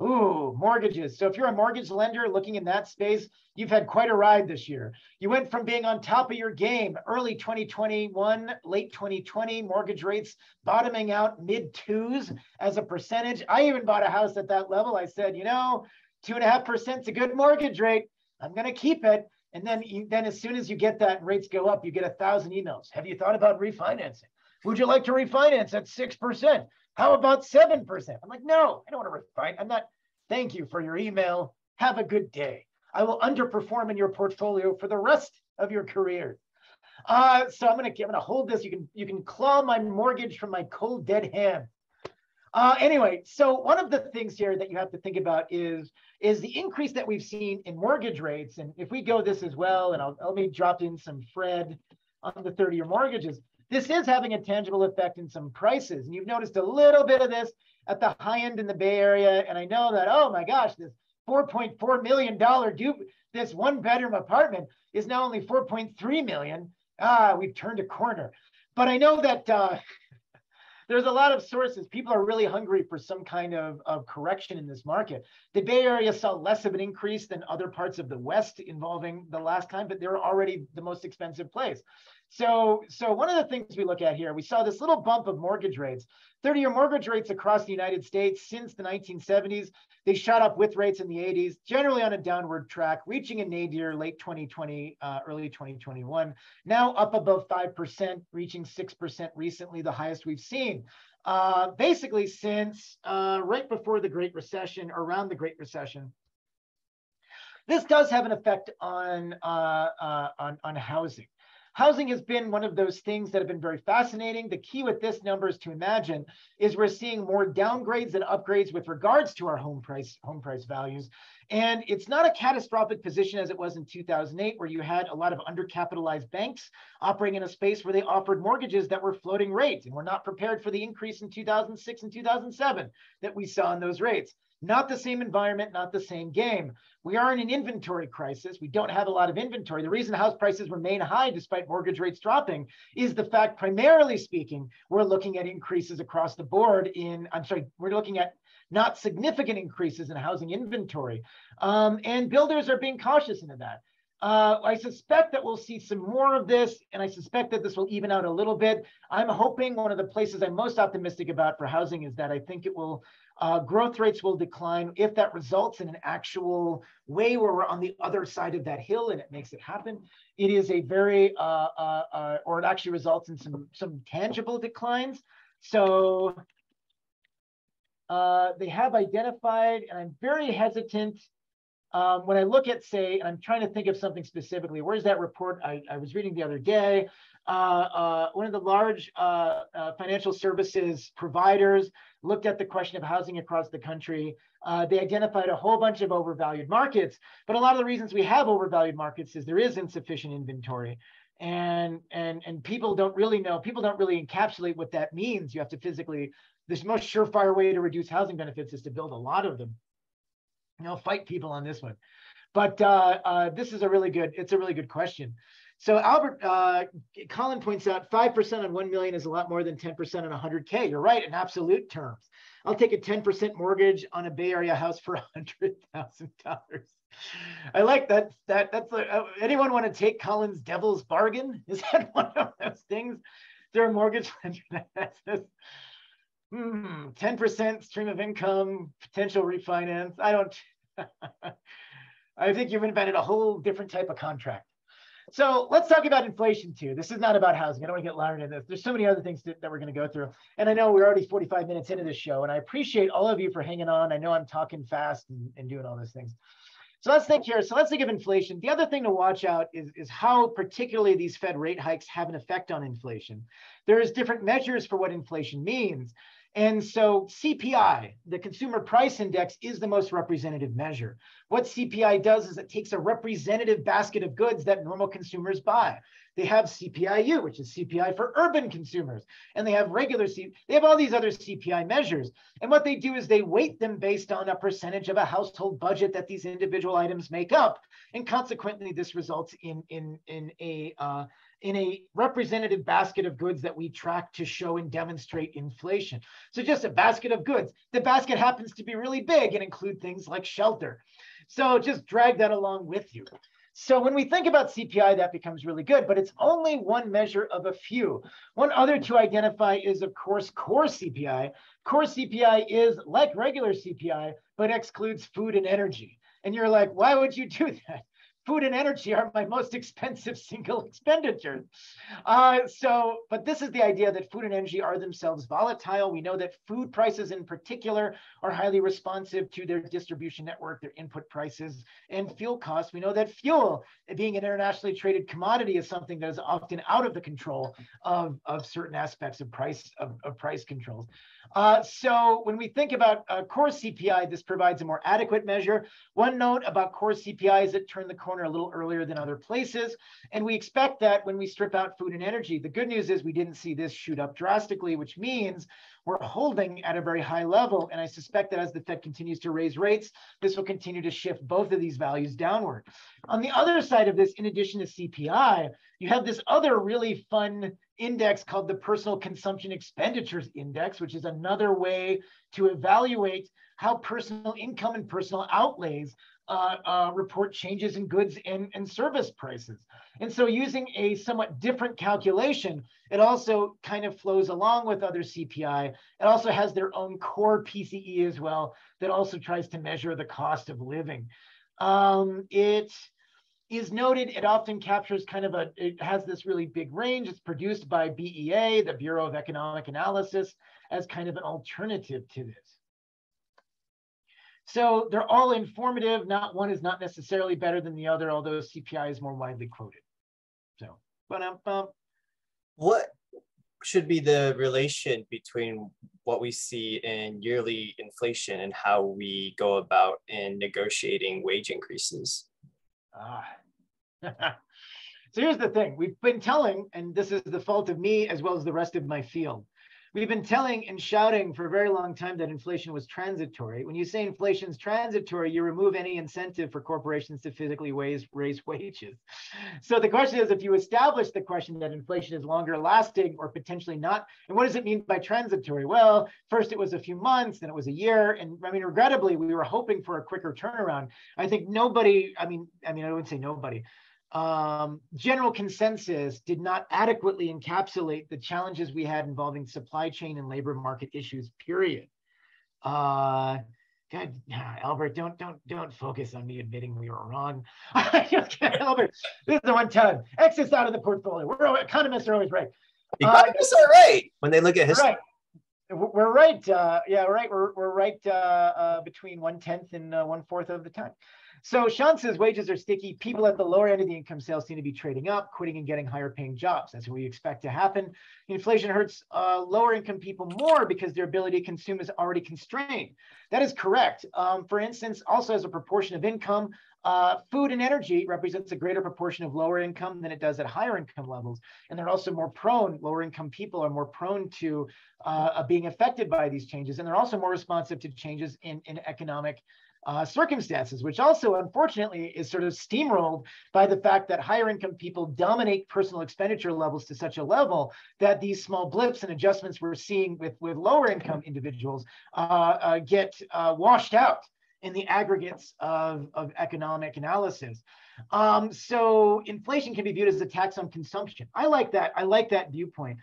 ooh, mortgages. So if you're a mortgage lender looking in that space, you've had quite a ride this year. You went from being on top of your game early 2021, late 2020, mortgage rates bottoming out mid twos as a percentage. I even bought a house at that level. I said, 2.5% is a good mortgage rate. I'm going to keep it. And then as soon as you get that and rates go up, you get 1,000 emails. Have you thought about refinancing? Would you like to refinance at 6%? How about 7%? I'm like, no, I don't want to refinance. I'm not. Thank you for your email. Have a good day. I will underperform in your portfolio for the rest of your career. So I'm gonna hold this. You can claw my mortgage from my cold dead hand. Anyway, so one of the things here that you have to think about is the increase that we've seen in mortgage rates. And if we go this as well, and let me drop in some Fred on the 30-year mortgages, this is having a tangible effect in some prices. And you've noticed a little bit of this at the high end in the Bay Area. And I know that, oh my gosh, this $4.4 million this one-bedroom apartment is now only $4.3 million. We've turned a corner. But I know that there's a lot of sources. People are really hungry for some kind of correction in this market. The Bay Area saw less of an increase than other parts of the West involving the last time, but they're already the most expensive place. So one of the things we look at here, we saw this little bump of mortgage rates. 30-year mortgage rates across the United States since the 1970s, they shot up with rates in the 80s, generally on a downward track, reaching a nadir late 2020, early 2021. Now up above 5%, reaching 6% recently, the highest we've seen. Basically since right before the Great Recession, or around the Great Recession. This does have an effect on housing. Housing has been one of those things that have been very fascinating. The key with this number is to imagine is we're seeing more downgrades than upgrades with regards to our home price values. And it's not a catastrophic position as it was in 2008, where you had a lot of undercapitalized banks operating in a space where they offered mortgages that were floating rates and were not prepared for the increase in 2006 and 2007 that we saw in those rates. Not the same environment, not the same game. We are in an inventory crisis. We don't have a lot of inventory. The reason house prices remain high despite mortgage rates dropping is the fact, primarily speaking, we're looking at increases across the board we're looking at not significant increases in housing inventory. And builders are being cautious into that. I suspect that we'll see some more of this, and I suspect that this will even out a little bit. I'm hoping one of the places I'm most optimistic about for housing is that I think it will, growth rates will decline if that results in an actual way where we're on the other side of that hill and it makes it happen. It is a very, or it actually results in some tangible declines. So they have identified, and I'm very hesitant when I look at, say, and I'm trying to think of something specifically, where's that report I was reading the other day? One of the large financial services providers looked at the question of housing across the country. They identified a whole bunch of overvalued markets, but a lot of the reasons we have overvalued markets is there is insufficient inventory. And people don't really know, people don't really encapsulate what that means. You have to physically, the most surefire way to reduce housing benefits is to build a lot of them. Fight people on this one. But this is a really good question. So Albert, Colin points out 5% on 1 million is a lot more than 10% on 100K. You're right, in absolute terms. I'll take a 10% mortgage on a Bay Area house for $100,000. I like that. That's anyone want to take Colin's devil's bargain? Is that one of those things? Is there a mortgage lender that says 10% stream of income, potential refinance? I think you've invented a whole different type of contract. So let's talk about inflation too. This is not about housing. I don't want to get loud into this. There's so many other things that we're going to go through. And I know we're already 45 minutes into this show, and I appreciate all of you for hanging on. I know I'm talking fast and doing all those things. So let's think here. So let's think of inflation. The other thing to watch out is how particularly these Fed rate hikes have an effect on inflation. There's different measures for what inflation means. And so CPI, the Consumer Price Index, is the most representative measure. What CPI does is it takes a representative basket of goods that normal consumers buy. They have CPIU, which is CPI for urban consumers, and they have they have all these other CPI measures. And what they do is they weight them based on a percentage of a household budget that these individual items make up. And consequently, this results in a representative basket of goods that we track to show and demonstrate inflation. So just a basket of goods. The basket happens to be really big and include things like shelter. So just drag that along with you. So when we think about CPI, that becomes really good, but it's only one measure of a few. One other to identify is, of course, core CPI. Core CPI is like regular CPI, but excludes food and energy. And you're like, why would you do that? food and energy are my most expensive single expenditures. But this is the idea that food and energy are themselves volatile. We know that food prices in particular are highly responsive to their distribution network, their input prices, and fuel costs. We know that fuel, being an internationally traded commodity, is something that is often out of the control of certain aspects of price controls. So when we think about core CPI, this provides a more adequate measure. One note about core CPI is it turned the corner a little earlier than other places. And we expect that when we strip out food and energy. The good news is we didn't see this shoot up drastically, which means we're holding at a very high level. And I suspect that as the Fed continues to raise rates, this will continue to shift both of these values downward. On the other side of this, in addition to CPI, you have this other really fun index called the Personal Consumption Expenditures Index, which is another way to evaluate how personal income and personal outlays report changes in goods and service prices. And so using a somewhat different calculation, it also kind of flows along with other CPI. It also has their own core PCE as well that also tries to measure the cost of living. It is noted, it often captures it has this really big range. It's produced by BEA, the Bureau of Economic Analysis, as kind of an alternative to this. So they're all informative. Not one is not necessarily better than the other, although CPI is more widely quoted. So, what should be the relation between what we see in yearly inflation and how we go about in negotiating wage increases? So here's the thing. We've been telling, and this is the fault of me as well as the rest of my field, we've been telling and shouting for a very long time that inflation was transitory. When you say inflation is transitory, you remove any incentive for corporations to physically raise wages. So the question is, if you establish the question that inflation is longer lasting or potentially not, and what does it mean by transitory? Well, first it was a few months, then it was a year. And I mean, regrettably, we were hoping for a quicker turnaround. I think nobody, I wouldn't say nobody, general consensus did not adequately encapsulate the challenges we had involving supply chain and labor market issues, period. God, Albert, don't focus on me admitting we were wrong. Albert, this is the one time. X this out of the portfolio. Economists are always right. Economists are right when they look at history. Right. We're right. Yeah, right. We're right between 1/10 and 1/4 of the time. So Sean says wages are sticky. People at the lower end of the income scale seem to be trading up, quitting and getting higher paying jobs. That's what we expect to happen. Inflation hurts lower income people more because their ability to consume is already constrained. That is correct. For instance, also as a proportion of income, food and energy represents a greater proportion of lower income than it does at higher income levels. And they're also more prone, lower income people are more prone to being affected by these changes. And they're also more responsive to changes in economic circumstances, which also unfortunately is sort of steamrolled by the fact that higher income people dominate personal expenditure levels to such a level that these small blips and adjustments we're seeing with lower income individuals get washed out in the aggregates of economic analysis. So inflation can be viewed as a tax on consumption. I like that viewpoint.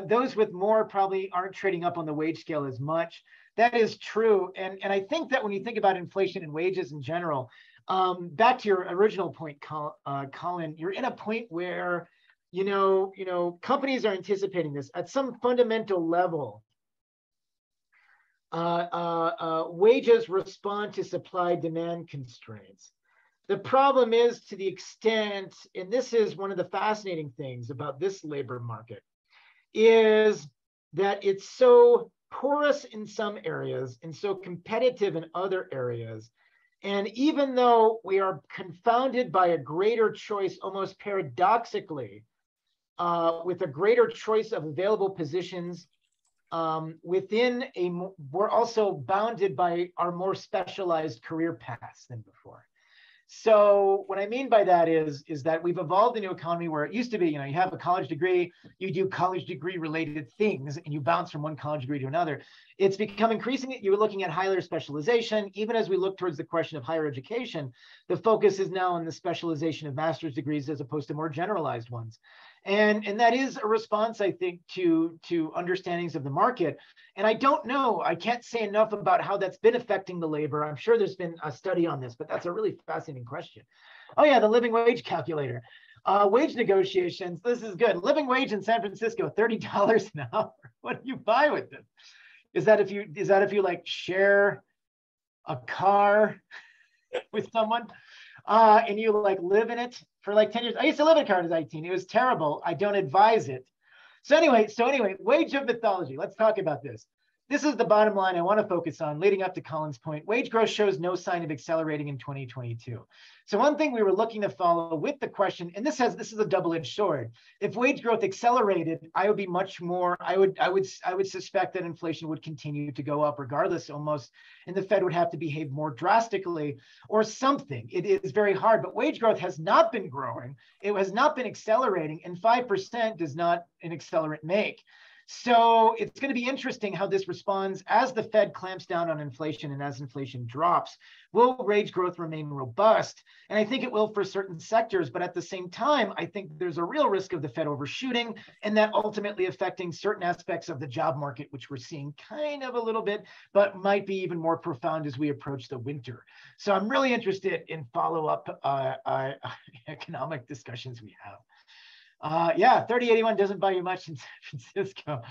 Those with more probably aren't trading up on the wage scale as much. That is true. And I think that when you think about inflation and wages in general, back to your original point, Colin, you're in a point where, companies are anticipating this at some fundamental level. Wages respond to supply-demand constraints. The problem is, to the extent, and this is one of the fascinating things about this labor market, is that it's so porous in some areas and so competitive in other areas. And even though we are confounded by a greater choice, almost paradoxically, with a greater choice of available positions we're also bounded by our more specialized career paths than before. So what I mean by that is that we've evolved into an economy where it used to be, you have a college degree, you do college degree related things, and you bounce from one college degree to another. It's become increasingly, you're looking at higher specialization. Even as we look towards the question of higher education, the focus is now on the specialization of master's degrees as opposed to more generalized ones. And that is a response, I think, to understandings of the market. And I don't know, I can't say enough about how that's been affecting the labor. I'm sure there's been a study on this, but that's a really fascinating question. Oh yeah, the living wage calculator. Wage negotiations, this is good. Living wage in San Francisco, $30 an hour. What do you buy with this? Is that if you like share a car with someone and you like live in it for like 10 years? I used to live in a car when I was 18. It was terrible. I don't advise it. So anyway, wage of mythology. Let's talk about this. This is the bottom line I want to focus on leading up to Colin's point. Wage growth shows no sign of accelerating in 2022. So one thing we were looking to follow with the question, and this is a double-edged sword. If wage growth accelerated, I would be much more, I would suspect that inflation would continue to go up regardless almost, and the Fed would have to behave more drastically or something. It is very hard, but wage growth has not been growing. It has not been accelerating, and 5% does not an accelerant make. So it's going to be interesting how this responds as the Fed clamps down on inflation and as inflation drops. Will wage growth remain robust? And I think it will for certain sectors, but at the same time, I think there's a real risk of the Fed overshooting and that ultimately affecting certain aspects of the job market, which we're seeing kind of a little bit, but might be even more profound as we approach the winter. So I'm really interested in follow-up economic discussions we have. Yeah, 3081 doesn't buy you much in San Francisco.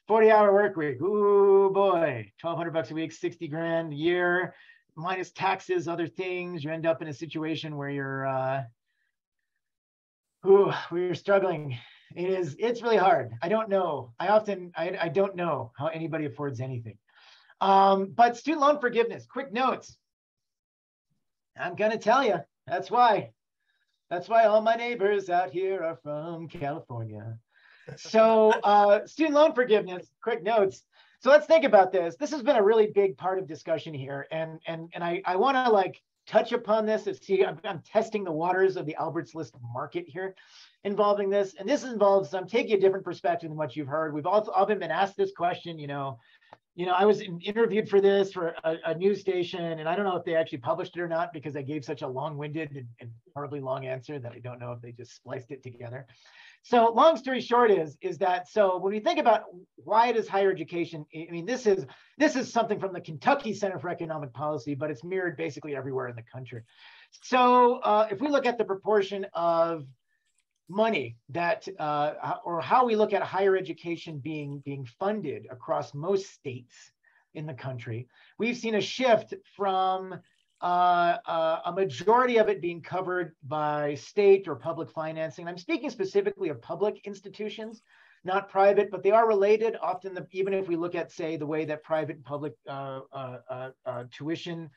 40-hour work week. Ooh, boy. $1,200 a week, 60 grand a year, minus taxes, other things. You end up in a situation where you're struggling. It's really hard. I don't know. I don't know how anybody affords anything. But student loan forgiveness, quick notes. I'm going to tell you, that's why all my neighbors out here are from California. So student loan forgiveness, quick notes. So let's think about this. This has been a really big part of discussion here. And I want to like touch upon this to see, I'm testing the waters of the Alberts List market here involving this. And this involves, I'm taking a different perspective than what you've heard. We've all often been asked this question, I was interviewed for this for a news station, and I don't know if they actually published it or not because I gave such a long-winded and horribly long answer that I don't know if they just spliced it together. So long story short is that, so when we think about why does higher education, I mean, this is something from the Kentucky Center for Economic Policy, but it's mirrored basically everywhere in the country. So if we look at the proportion of money that, or how we look at higher education being funded across most states in the country, we've seen a shift from a majority of it being covered by state or public financing. I'm speaking specifically of public institutions, not private, but they are related. Often, even if we look at, say, the way that private and public tuition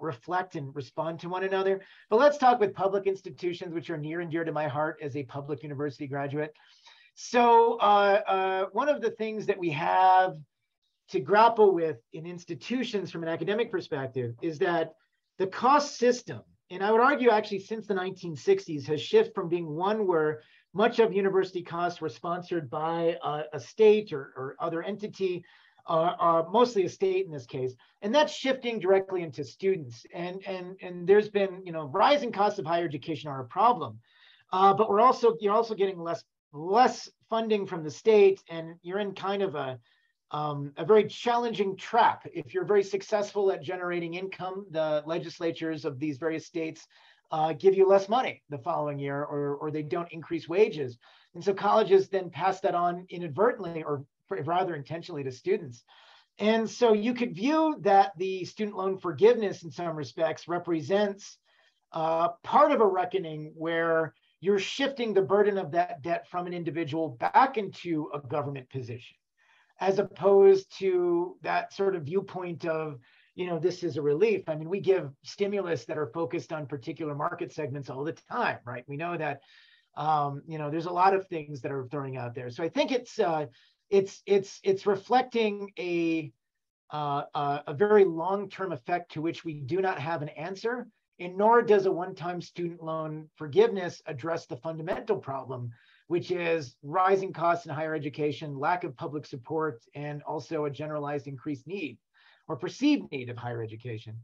reflect and respond to one another. But let's talk with public institutions, which are near and dear to my heart as a public university graduate. So one of the things that we have to grapple with in institutions from an academic perspective is that the cost system, and I would argue actually since the 1960s, has shifted from being one where much of university costs were sponsored by a state or other entity, mostly a state in this case, and that's shifting directly into students. And there's been, rising costs of higher education are a problem, but you're also getting less funding from the state, and you're in kind of a very challenging trap. If you're very successful at generating income, the legislatures of these various states give you less money the following year, or they don't increase wages. And so colleges then pass that on inadvertently or rather intentionally to students. And so you could view that the student loan forgiveness in some respects represents part of a reckoning where you're shifting the burden of that debt from an individual back into a government position, as opposed to that sort of viewpoint of, this is a relief. I mean, we give stimulus that are focused on particular market segments all the time, right? We know that, there's a lot of things that are throwing out there. So I think it's reflecting a very long-term effect to which we do not have an answer, and nor does a one-time student loan forgiveness address the fundamental problem, which is rising costs in higher education, lack of public support, and also a generalized increased need or perceived need of higher education.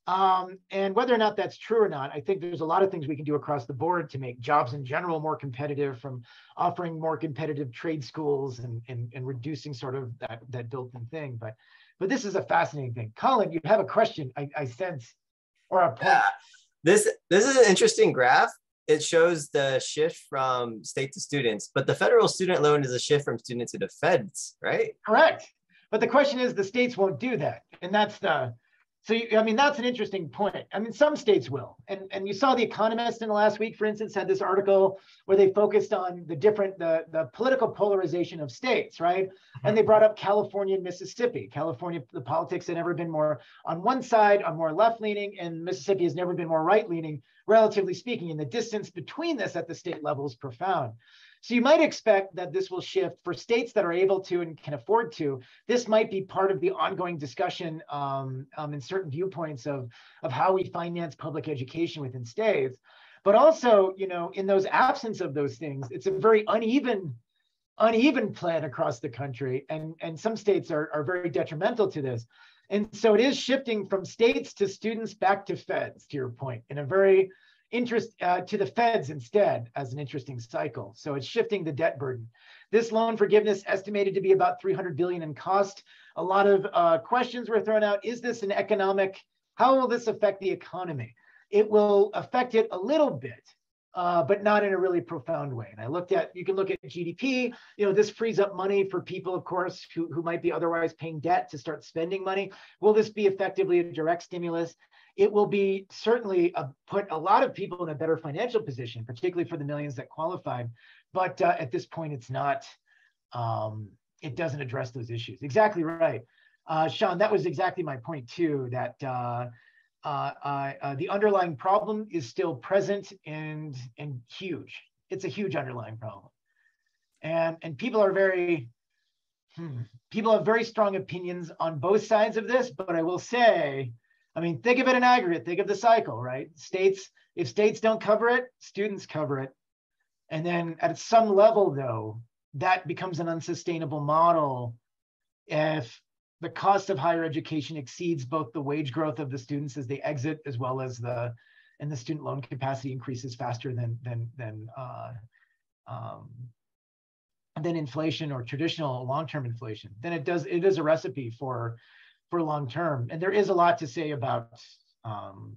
And whether or not that's true or not, I think there's a lot of things we can do across the board to make jobs in general more competitive, from offering more competitive trade schools and reducing sort of that built-in thing. But this is a fascinating thing. Colin, you have a question, I sense, or a point. Yeah. This is an interesting graph. It shows the shift from state to students, but the federal student loan is a shift from student to the feds, right? Correct. But the question is, the states won't do that. And that's the, so I mean, that's an interesting point. I mean, some states will. And you saw The Economist in the last week, for instance, had this article where they focused on the political polarization of states, right? And they brought up California and Mississippi. California, the politics had never been more on one side, on more left-leaning, and Mississippi has never been more right-leaning, relatively speaking. And the distance between this at the state level is profound. So you might expect that this will shift for states that are able to and can afford to. This might be part of the ongoing discussion in certain viewpoints of how we finance public education within states. But also, you know, in those absence of those things, it's a very uneven plan across the country. And some states are very detrimental to this. And so it is shifting from states to students back to feds, to your point, in a very to the feds instead, as an interesting cycle. So it's shifting the debt burden. This loan forgiveness estimated to be about $300 billion in cost. A lot of questions were thrown out. Is this an economic, how will this affect the economy? It will affect it a little bit, but not in a really profound way. And you can look at GDP, you know, this frees up money for people, of course, who might be otherwise paying debt to start spending money. Will this be effectively a direct stimulus? It will be certainly put a lot of people in a better financial position, particularly for the millions that qualified. But at this point, it's not, it doesn't address those issues. Exactly right. Sean, that was exactly my point too, that the underlying problem is still present and huge. It's a huge underlying problem. And people are people have very strong opinions on both sides of this, but I will say, I mean, think of it in aggregate, think of the cycle, right? If states don't cover it, students cover it. And then at some level though, that becomes an unsustainable model if the cost of higher education exceeds both the wage growth of the students as they exit, as well as the student loan capacity increases faster than inflation or traditional long-term inflation. Then it is a recipe for long-term. And there is a lot to say about, and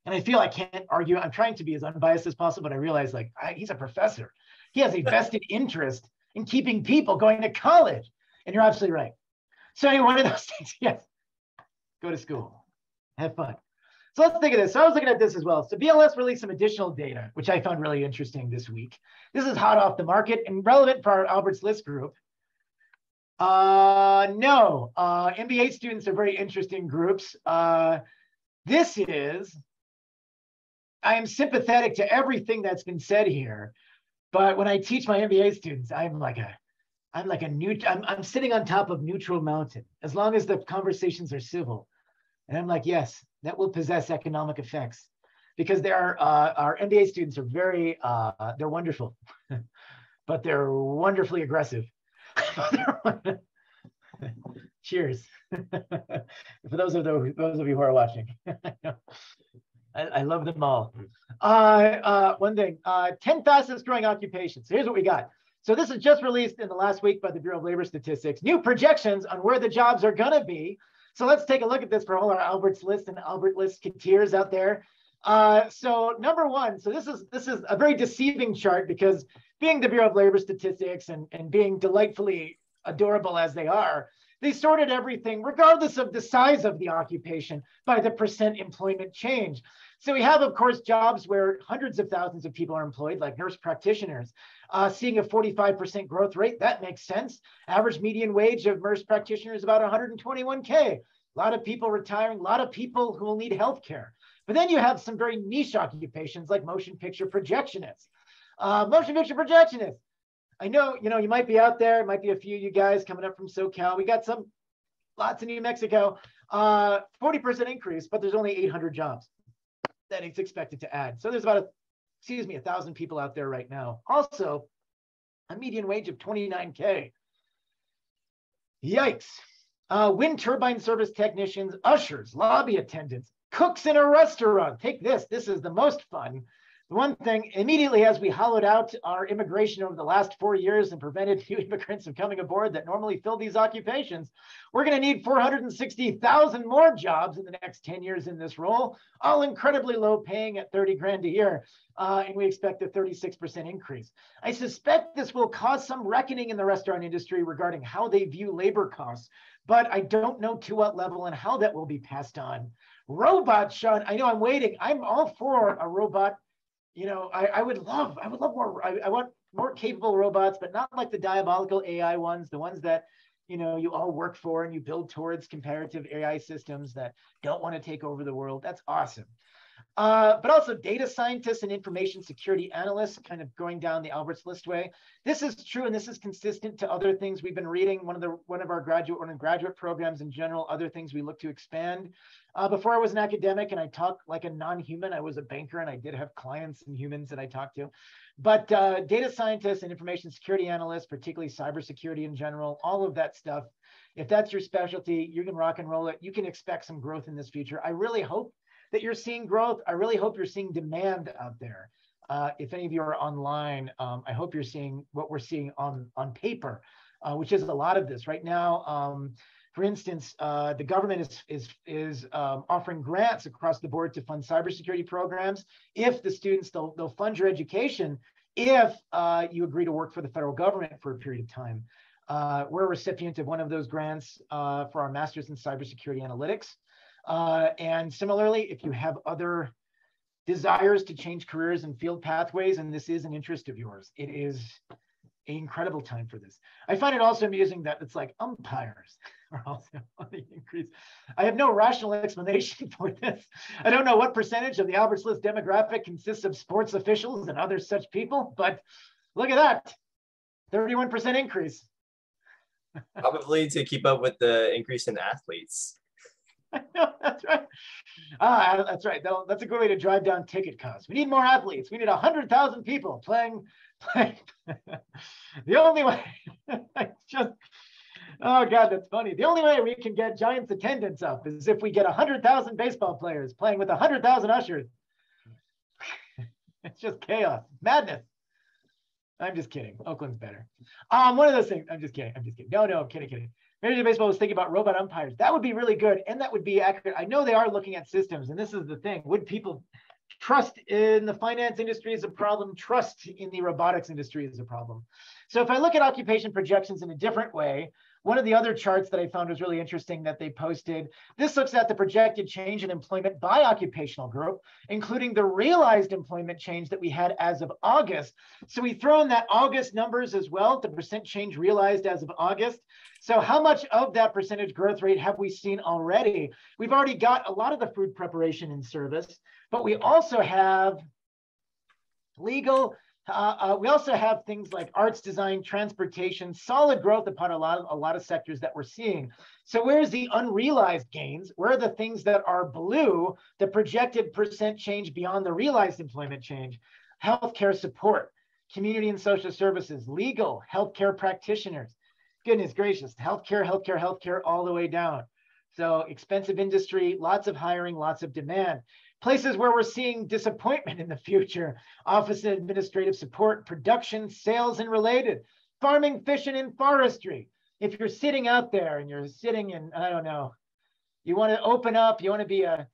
I feel I can't argue. I'm trying to be as unbiased as possible, but I realize he's a professor. He has a vested interest in keeping people going to college. And you're absolutely right. So anyway, one of those things, yes, go to school, have fun. So let's think of this. So I was looking at this as well. So BLS released some additional data, which I found really interesting this week. This is hot off the market and relevant for our Albert's List group. No, MBA students are very interesting groups. I am sympathetic to everything that's been said here, but when I teach my MBA students, I'm sitting on top of neutral mountain, as long as the conversations are civil. And I'm like, yes, that will possess economic effects, because our MBA students are they're wonderful, but they're wonderfully aggressive. Cheers. For those of you who are watching. I love them all. One thing, 10 fastest growing occupations. So here's what we got. So this is just released in the last week by the Bureau of Labor Statistics. New projections on where the jobs are gonna be. So let's take a look at this for all our Albert's List and Albert List-keteers out there. So number one, so this is a very deceiving chart, because being the Bureau of Labor Statistics and being delightfully adorable as they are, they sorted everything, regardless of the size of the occupation, by the percent employment change. So we have, of course, jobs where hundreds of thousands of people are employed, like nurse practitioners, seeing a 45% growth rate. That makes sense. Average median wage of nurse practitioners is about 121K. A lot of people retiring, a lot of people who will need healthcare. But then you have some very niche occupations like motion picture projectionists. I know, you might be out there, might be a few of you guys coming up from SoCal. We got lots in New Mexico, 40% increase, but there's only 800 jobs that it's expected to add. So there's about 1,000 people out there right now. Also, a median wage of 29K. Yikes. Wind turbine service technicians, ushers, lobby attendants, Cooks in a restaurant. Take this. This is the most fun. The one thing, immediately as we hollowed out our immigration over the last 4 years and prevented new immigrants from coming aboard that normally fill these occupations, we're going to need 460,000 more jobs in the next 10 years in this role, all incredibly low paying at 30 grand a year. And we expect a 36% increase. I suspect this will cause some reckoning in the restaurant industry regarding how they view labor costs, but I don't know to what level and how that will be passed on. Robots, Sean, I know I'm waiting. I'm all for a robot. You know, I would love more. I want more capable robots, but not like the diabolical AI ones, the ones that, you know, you all work for and you build towards comparative AI systems that don't want to take over the world. That's awesome. But also data scientists and information security analysts, kind of going down the Albert's List way. This is true, and this is consistent to other things we've been reading. One of our graduate programs in general, other things we look to expand. Before I was an academic and I talked like a non-human, I was a banker and I did have clients and humans that I talked to. But data scientists and information security analysts, particularly cybersecurity in general, all of that stuff, if that's your specialty, you can rock and roll it. You can expect some growth in this future. I really hope that you're seeing growth. I really hope you're seeing demand out there. If any of you are online, I hope you're seeing what we're seeing on paper, which is a lot of this right now. For instance, the government is offering grants across the board to fund cybersecurity programs. If the students, they'll fund your education if you agree to work for the federal government for a period of time. We're a recipient of one of those grants for our master's in cybersecurity analytics. And similarly, if you have other desires to change careers and field pathways, and this is an interest of yours, it is an incredible time for this. I find it also amusing that it's like umpires are also on the increase. I have no rational explanation for this. I don't know what percentage of the Albert's List demographic consists of sports officials and other such people, but look at that, 31% increase. Probably to keep up with the increase in athletes. That's right. That's right. That's a good way to drive down ticket costs. We need more athletes. We need 100,000 people playing. The only way, just, oh God, that's funny. The only way we can get Giants attendance up is if we get 100,000 baseball players playing with 100,000 ushers. It's just chaos, madness. I'm just kidding. Oakland's better. One of those things. I'm just kidding. No, I'm kidding. Major League Baseball was thinking about robot umpires. That would be really good, and that would be accurate. I know they are looking at systems, and this is the thing. Would people trust in the finance industry is a problem? Trust in the robotics industry is a problem. So if I look at occupation projections in a different way, one of the other charts that I found was really interesting that they posted, this looks at the projected change in employment by occupational group, including the realized employment change that we had as of August. So we throw in that August numbers as well, the percent change realized as of August. So how much of that percentage growth rate have we seen already? We've already got a lot of the food preparation and service, but we also have legal, we also have things like arts, design, transportation, solid growth upon a lot of sectors that we're seeing. So where's the unrealized gains? Where are the things that are blue, the projected percent change beyond the realized employment change? Healthcare support, community and social services, legal, healthcare practitioners. Goodness gracious, healthcare, all the way down. So expensive industry, lots of hiring, lots of demand. Places where we're seeing disappointment in the future: office and administrative support, production, sales and related, farming, fishing, and forestry. If you're sitting out there and you're sitting in, I don't know, you want to open up, you want to be a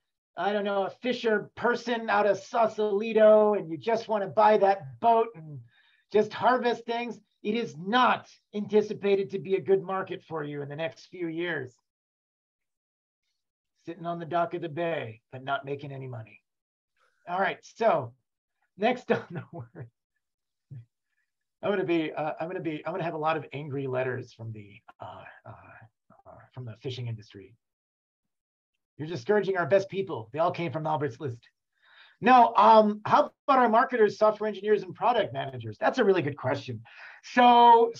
fisher person out of Sausalito, and you just want to buy that boat and just harvest things, it is not anticipated to be a good market for you in the next few years. Sitting on the dock of the bay, but not making any money. All right, so next on the word, I'm gonna have a lot of angry letters from the fishing industry. You're discouraging our best people. They all came from Albert's List. No, how about our marketers, software engineers, and product managers? That's a really good question. So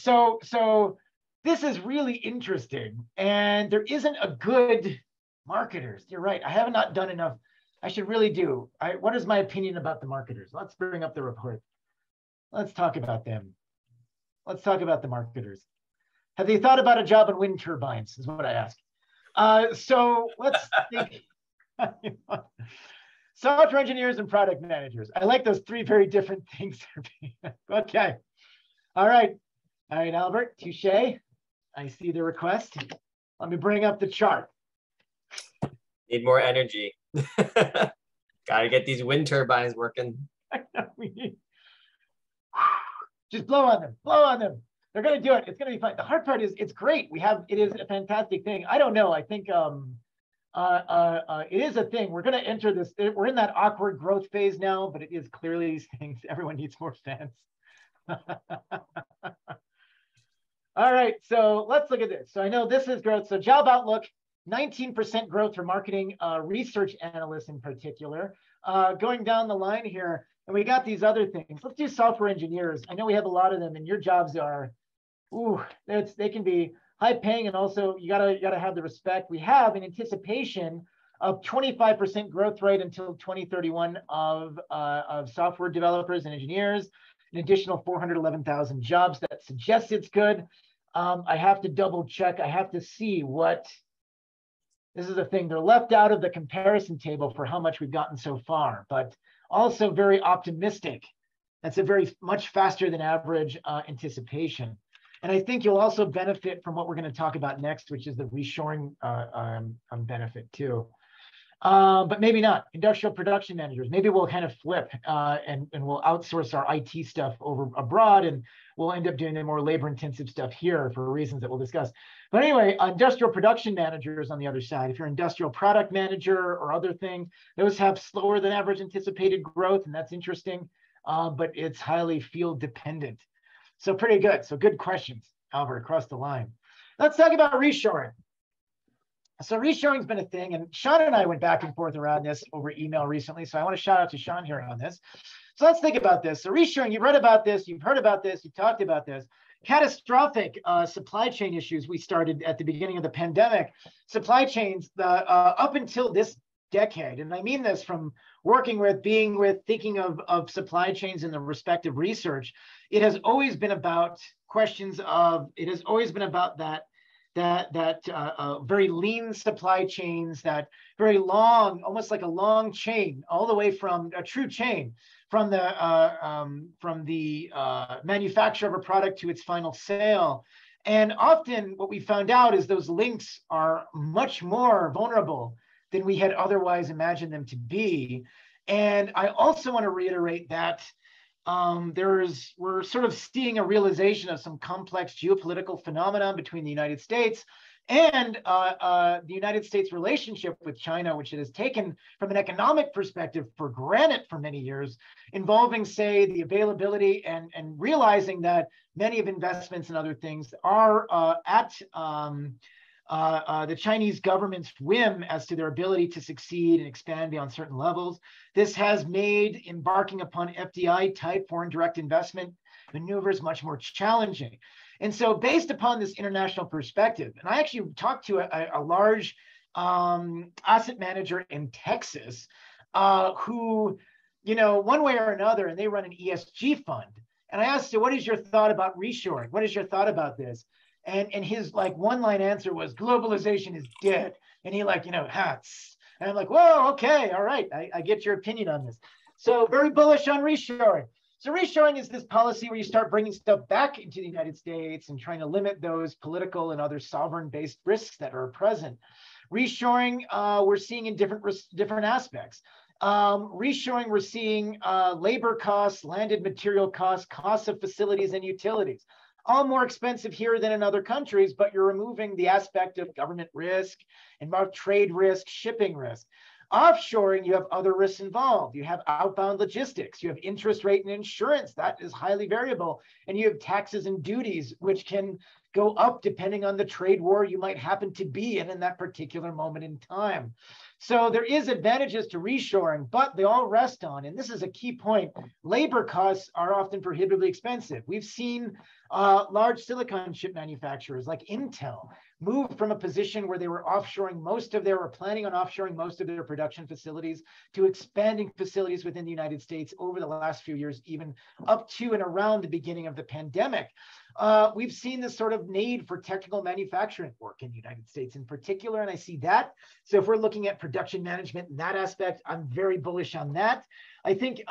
this is really interesting, and there isn't a good marketers. You're right. I have not done enough. I should really do. What is my opinion about the marketers? Let's bring up the report. Let's talk about them. Let's talk about the marketers. Have they thought about a job in wind turbines is what I ask. So let's think. Software engineers and product managers. I like those three very different things. Okay. All right. All right, Albert, touche. I see the request. Let me bring up the chart. Need more energy. Gotta get these wind turbines working. Just blow on them, blow on them. They're gonna do it. It's gonna be fine. The hard part is it's great. It is a fantastic thing. I don't know. I think it is a thing. We're gonna enter this. We're in that awkward growth phase now, but it is clearly these things. Everyone needs more fans. All right, so let's look at this. So I know this is growth. So job outlook, 19% growth for marketing research analysts in particular. Going down the line here, and we got these other things. Let's do software engineers. I know we have a lot of them, and your jobs are, they can be high paying, and also you gotta have the respect. We have an anticipation of 25% growth rate until 2031 of software developers and engineers, an additional 411,000 jobs. That suggests it's good. I have to double check. I have to see what, this is the thing, they're left out of the comparison table for how much we've gotten so far, but also very optimistic. That's a very much faster than average anticipation. And I think you'll also benefit from what we're going to talk about next, which is the reshoring benefit too. But maybe not. Industrial production managers. Maybe we'll kind of flip and we'll outsource our IT stuff over abroad, and we'll end up doing the more labor-intensive stuff here for reasons that we'll discuss. But anyway, industrial production managers on the other side. If you're an industrial product manager or other thing, those have slower than average anticipated growth, and that's interesting. But it's highly field dependent. So pretty good. So good questions, Albert, across the line. Let's talk about reshoring. So reshoring's been a thing, and Sean and I went back and forth around this over email recently. So I want to shout out to Sean here on this. So let's think about this. So reshoring, you've read about this, you've heard about this, you've talked about this. Catastrophic supply chain issues we started at the beginning of the pandemic. Supply chains up until this decade, and I mean this from working with, being with, thinking of supply chains in the respective research. It has always been about questions of, it has always been about that very lean supply chains, that very long, almost like a long chain, all the way from a true chain, from the manufacture of a product to its final sale. And often what we found out is those links are much more vulnerable than we had otherwise imagined them to be. And I also want to reiterate that we're sort of seeing a realization of some complex geopolitical phenomena between the United States and the United States' relationship with China, which it has taken from an economic perspective for granted for many years, involving, say, the availability and realizing that many of investments and other things are at the Chinese government's whim as to their ability to succeed and expand beyond certain levels. This has made embarking upon FDI-type foreign direct investment maneuvers much more challenging. And so based upon this international perspective, and I actually talked to a large asset manager in Texas who, one way or another, and they run an ESG fund. And I asked him, what is your thought about reshoring? What is your thought about this? And his one-line answer was, globalization is dead. And he hats. And I'm like, whoa, okay, all right. I get your opinion on this. So very bullish on reshoring. So reshoring is this policy where you start bringing stuff back into the United States and trying to limit those political and other sovereign-based risks that are present. Reshoring, we're seeing in different aspects. Reshoring, we're seeing labor costs, landed material costs, costs of facilities and utilities. All more expensive here than in other countries, but you're removing the aspect of government risk and trade risk, shipping risk. Offshoring, you have other risks involved. You have outbound logistics, you have interest rate and insurance, that is highly variable. And you have taxes and duties, which can go up depending on the trade war you might happen to be in that particular moment in time. So there is advantages to reshoring, but they all rest on, and this is a key point, labor costs are often prohibitively expensive. We've seen large silicon chip manufacturers like Intel moved from a position where they were offshoring most of their, or planning on offshoring most of their production facilities, to expanding facilities within the United States over the last few years, even up to and around the beginning of the pandemic. We've seen this sort of need for technical manufacturing work in the United States in particular, and I see that. So if we're looking at production management in that aspect, I'm very bullish on that. I think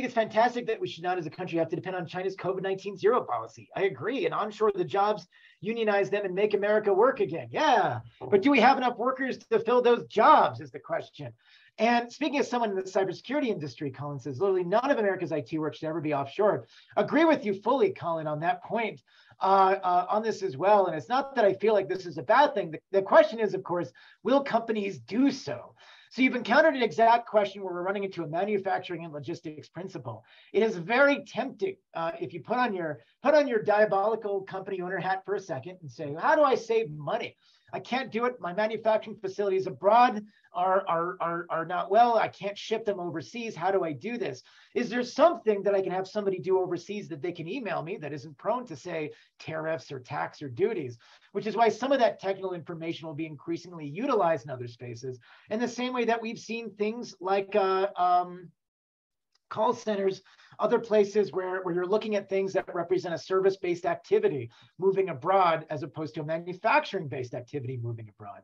it's fantastic that we should not, as a country, have to depend on China's COVID-19 zero policy. I agree, and onshore the jobs, unionize them, and make America work again. Yeah, but do we have enough workers to fill those jobs is the question. And speaking as someone in the cybersecurity industry, Colin says, literally none of America's IT work should ever be offshore. Agree with you fully, Colin, on that point, on this as well. And it's not that I feel like this is a bad thing. The question is, of course, will companies do so? So you've encountered an exact question where we're running into a manufacturing and logistics principle. It is very tempting if you put on your diabolical company owner hat for a second and say, how do I save money? I can't do it. My manufacturing facilities abroad are not well. I can't ship them overseas. How do I do this? Is there something that I can have somebody do overseas that they can email me that isn't prone to, say, tariffs or tax or duties? Which is why some of that technical information will be increasingly utilized in other spaces. In the same way that we've seen things like call centers, other places where you're looking at things that represent a service-based activity moving abroad as opposed to a manufacturing-based activity moving abroad.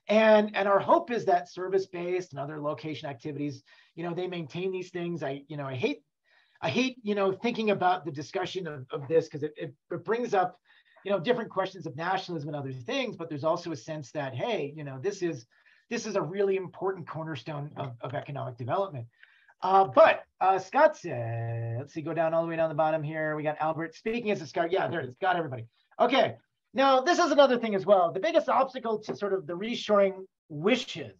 And our hope is that service-based and other location activities, they maintain these things. I hate, thinking about the discussion of this because it brings up, different questions of nationalism and other things, but there's also a sense that, hey, this is a really important cornerstone of economic development. But Scott said, let's see, go down all the way down the bottom here. We got Albert speaking as a Scott. Yeah, there it is. Got everybody. Okay. Now, this is another thing as well. The biggest obstacle to sort of the reshoring wishes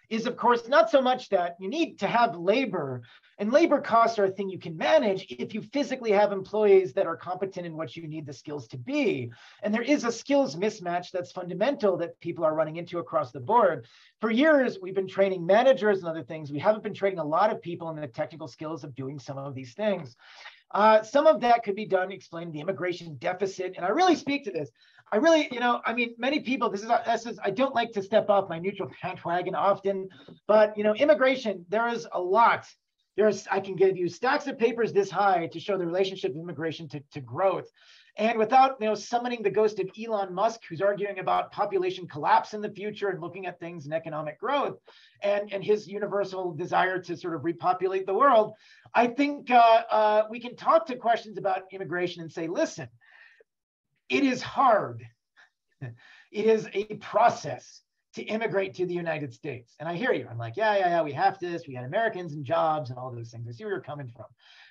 is, of course, not so much that you need to have labor, and labor costs are a thing you can manage if you physically have employees that are competent in what you need the skills to be. And there is a skills mismatch that's fundamental that people are running into across the board. For years, we've been training managers and other things. We haven't been training a lot of people in the technical skills of doing some of these things. Some of that could be done explaining the immigration deficit. And I really speak to this. I really, many people, this is, I don't like to step off my neutral bandwagon often, but, immigration, there is a lot. I can give you stacks of papers this high to show the relationship of immigration to growth. And without, summoning the ghost of Elon Musk, who's arguing about population collapse in the future and looking at things in economic growth and his universal desire to sort of repopulate the world, I think we can talk to questions about immigration and say, listen, it is hard. It is a process to immigrate to the United States. And I hear you. I'm like, yeah, we have this. We had Americans and jobs and all those things. I see where you're coming from.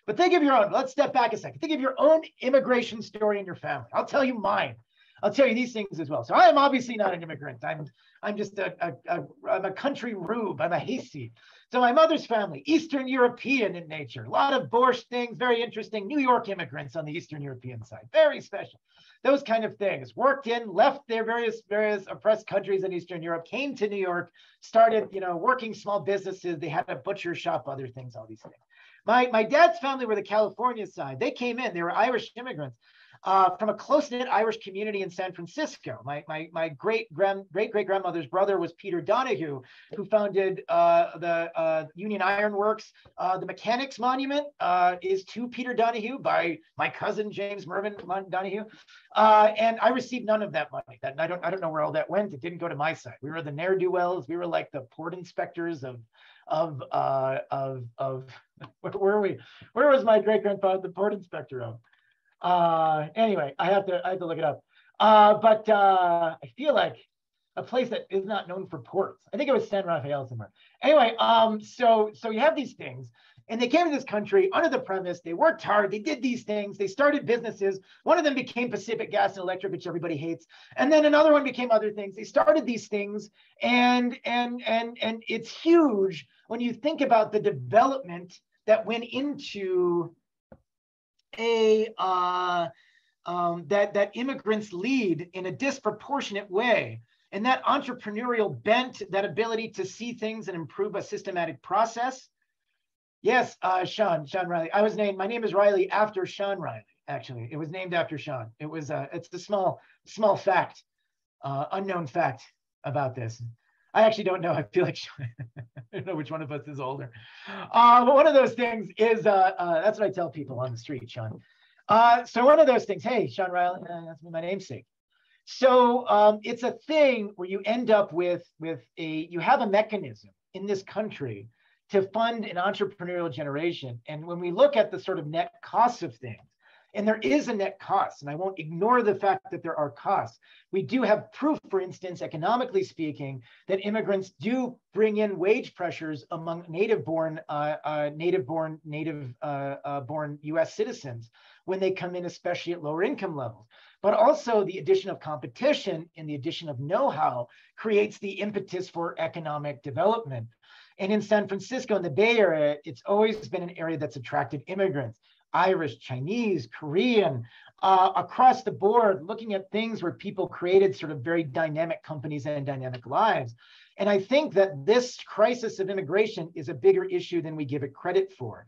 But think of your own. Let's step back a second. Think of your own immigration story in your family. I'll tell you mine. I'll tell you these things as well. So I am obviously not an immigrant. I'm just I'm a country rube. I'm a hayseed. So my mother's family, Eastern European in nature. A lot of borscht things, very interesting. New York immigrants on the Eastern European side, very special. Those kind of things. Worked in, left their various oppressed countries in Eastern Europe, came to New York, started, working small businesses. They had a butcher shop, other things, all these things. My dad's family were the California side. They came in. They were Irish immigrants from a close-knit Irish community in San Francisco. My great-great-grandmother's brother was Peter Donahue, who founded the Union Iron Works. The Mechanics Monument is to Peter Donahue by my cousin James Mervyn Donahue. And I received none of that money. I don't know where all that went. It didn't go to my side. We were the ne'er-do-wells. We were like the port inspectors of where were we? Where was my great-grandfather the port inspector of? Anyway, I have to look it up. But I feel like a place that is not known for ports. I think it was San Rafael somewhere. Anyway, so you have these things, and they came to this country under the premise they worked hard, they did these things, they started businesses. One of them became Pacific Gas and Electric, which everybody hates, and then another one became other things. They started these things, and it's huge when you think about the development that went into that immigrants lead in a disproportionate way, and that entrepreneurial bent, that ability to see things and improve a systematic process. Yes, Sean Reilly. My name is Reilly after Sean Reilly. actually. It was named after Sean. It was it's a small fact, unknown fact about this. I actually don't know. I feel like I don't know which one of us is older. But one of those things is that's what I tell people on the street, Sean. So one of those things. Hey, Sean Reilly, that's my namesake. So it's a thing where you end up with you have a mechanism in this country to fund an entrepreneurial generation. And when we look at the sort of net costs of things, and there is a net cost, and I won't ignore the fact that there are costs. We do have proof, for instance, economically speaking, that immigrants do bring in wage pressures among native-born U.S. citizens when they come in, especially at lower income levels. But also the addition of competition and the addition of know-how creates the impetus for economic development. And in San Francisco, in the Bay Area, it's always been an area that's attracted immigrants. Irish, Chinese, Korean, across the board, looking at things where people created sort of very dynamic companies and dynamic lives. And I think that this crisis of immigration is a bigger issue than we give it credit for.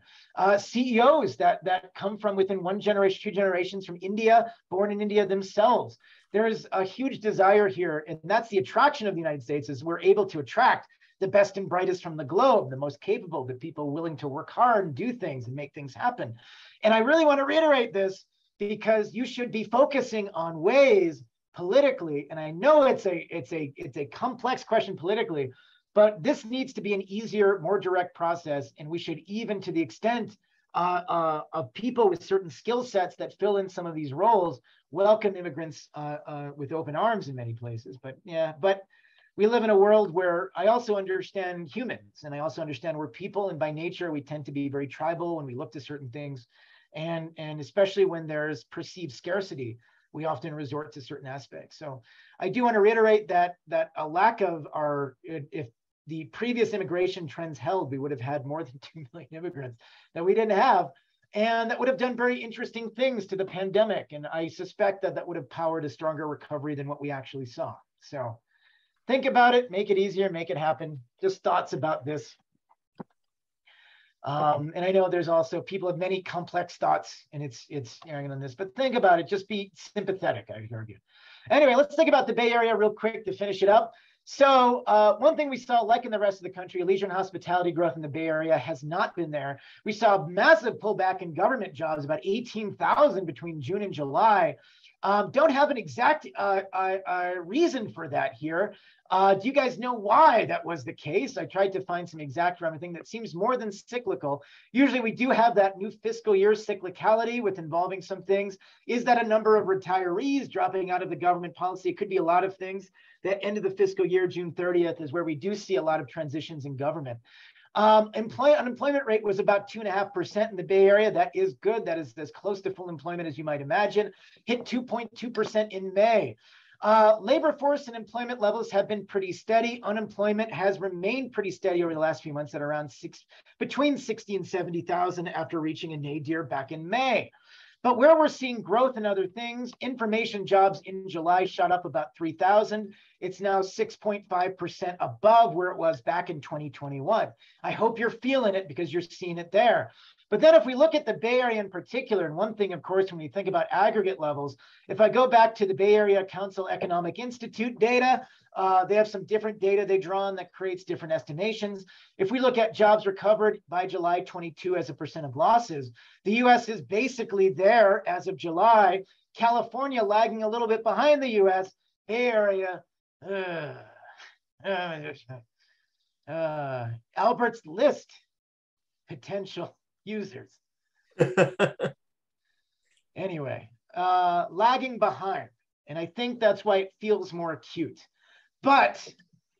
CEOs that come from within one generation, 2 generations from India, born in India themselves. There is a huge desire here, and that's the attraction of the United States, is we're able to attract the best and brightest from the globe, the most capable, the people willing to work hard and do things and make things happen. And I really want to reiterate this because you should be focusing on ways politically, and I know it's a complex question politically, but this needs to be an easier, more direct process, and we should, even to the extent of people with certain skill sets that fill in some of these roles, welcome immigrants with open arms in many places. But we live in a world where I also understand humans, and I also understand we're people, and by nature we tend to be very tribal when we look to certain things, and especially when there's perceived scarcity, we often resort to certain aspects. So I do want to reiterate that a lack of if the previous immigration trends held, we would have had more than 2 million immigrants that we didn't have, and that would have done very interesting things to the pandemic. And I suspect that would have powered a stronger recovery than what we actually saw. So think about it, make it easier, make it happen. Just thoughts about this. And I know there's also people have many complex thoughts, and it's airing on this, but think about it, just be sympathetic, I would argue. Anyway, let's think about the Bay Area real quick to finish it up. So one thing we saw, like in the rest of the country, leisure and hospitality growth in the Bay Area has not been there. We saw massive pullback in government jobs, about 18,000 between June and July. Don't have an exact reason for that here. Do you guys know why that was the case? I tried to find some exact thing that seems more than cyclical. Usually we do have that new fiscal year cyclicality with involving some things. Is that a number of retirees dropping out of the government policy? It could be a lot of things. That end of the fiscal year, June 30th, is where we do see a lot of transitions in government. Unemployment rate was about 2.5% in the Bay Area. That is good. That is as close to full employment as you might imagine. Hit 2.2% in May. Labor force and employment levels have been pretty steady. Unemployment has remained pretty steady over the last few months at around between 60 and 70,000 after reaching a nadir back in May. But where we're seeing growth in other things, information jobs in July shot up about 3,000. It's now 6.5% above where it was back in 2021. I hope you're feeling it because you're seeing it there. But then if we look at the Bay Area in particular, and one thing, of course, when we think about aggregate levels, if I go back to the Bay Area Council Economic Institute data, they have some different data they draw on that creates different estimations. If we look at jobs recovered by July 22 as a percent of losses, the US is basically there as of July. California lagging a little bit behind the US. Bay Area, Albert's list potential users. Anyway, lagging behind. And I think that's why it feels more acute. But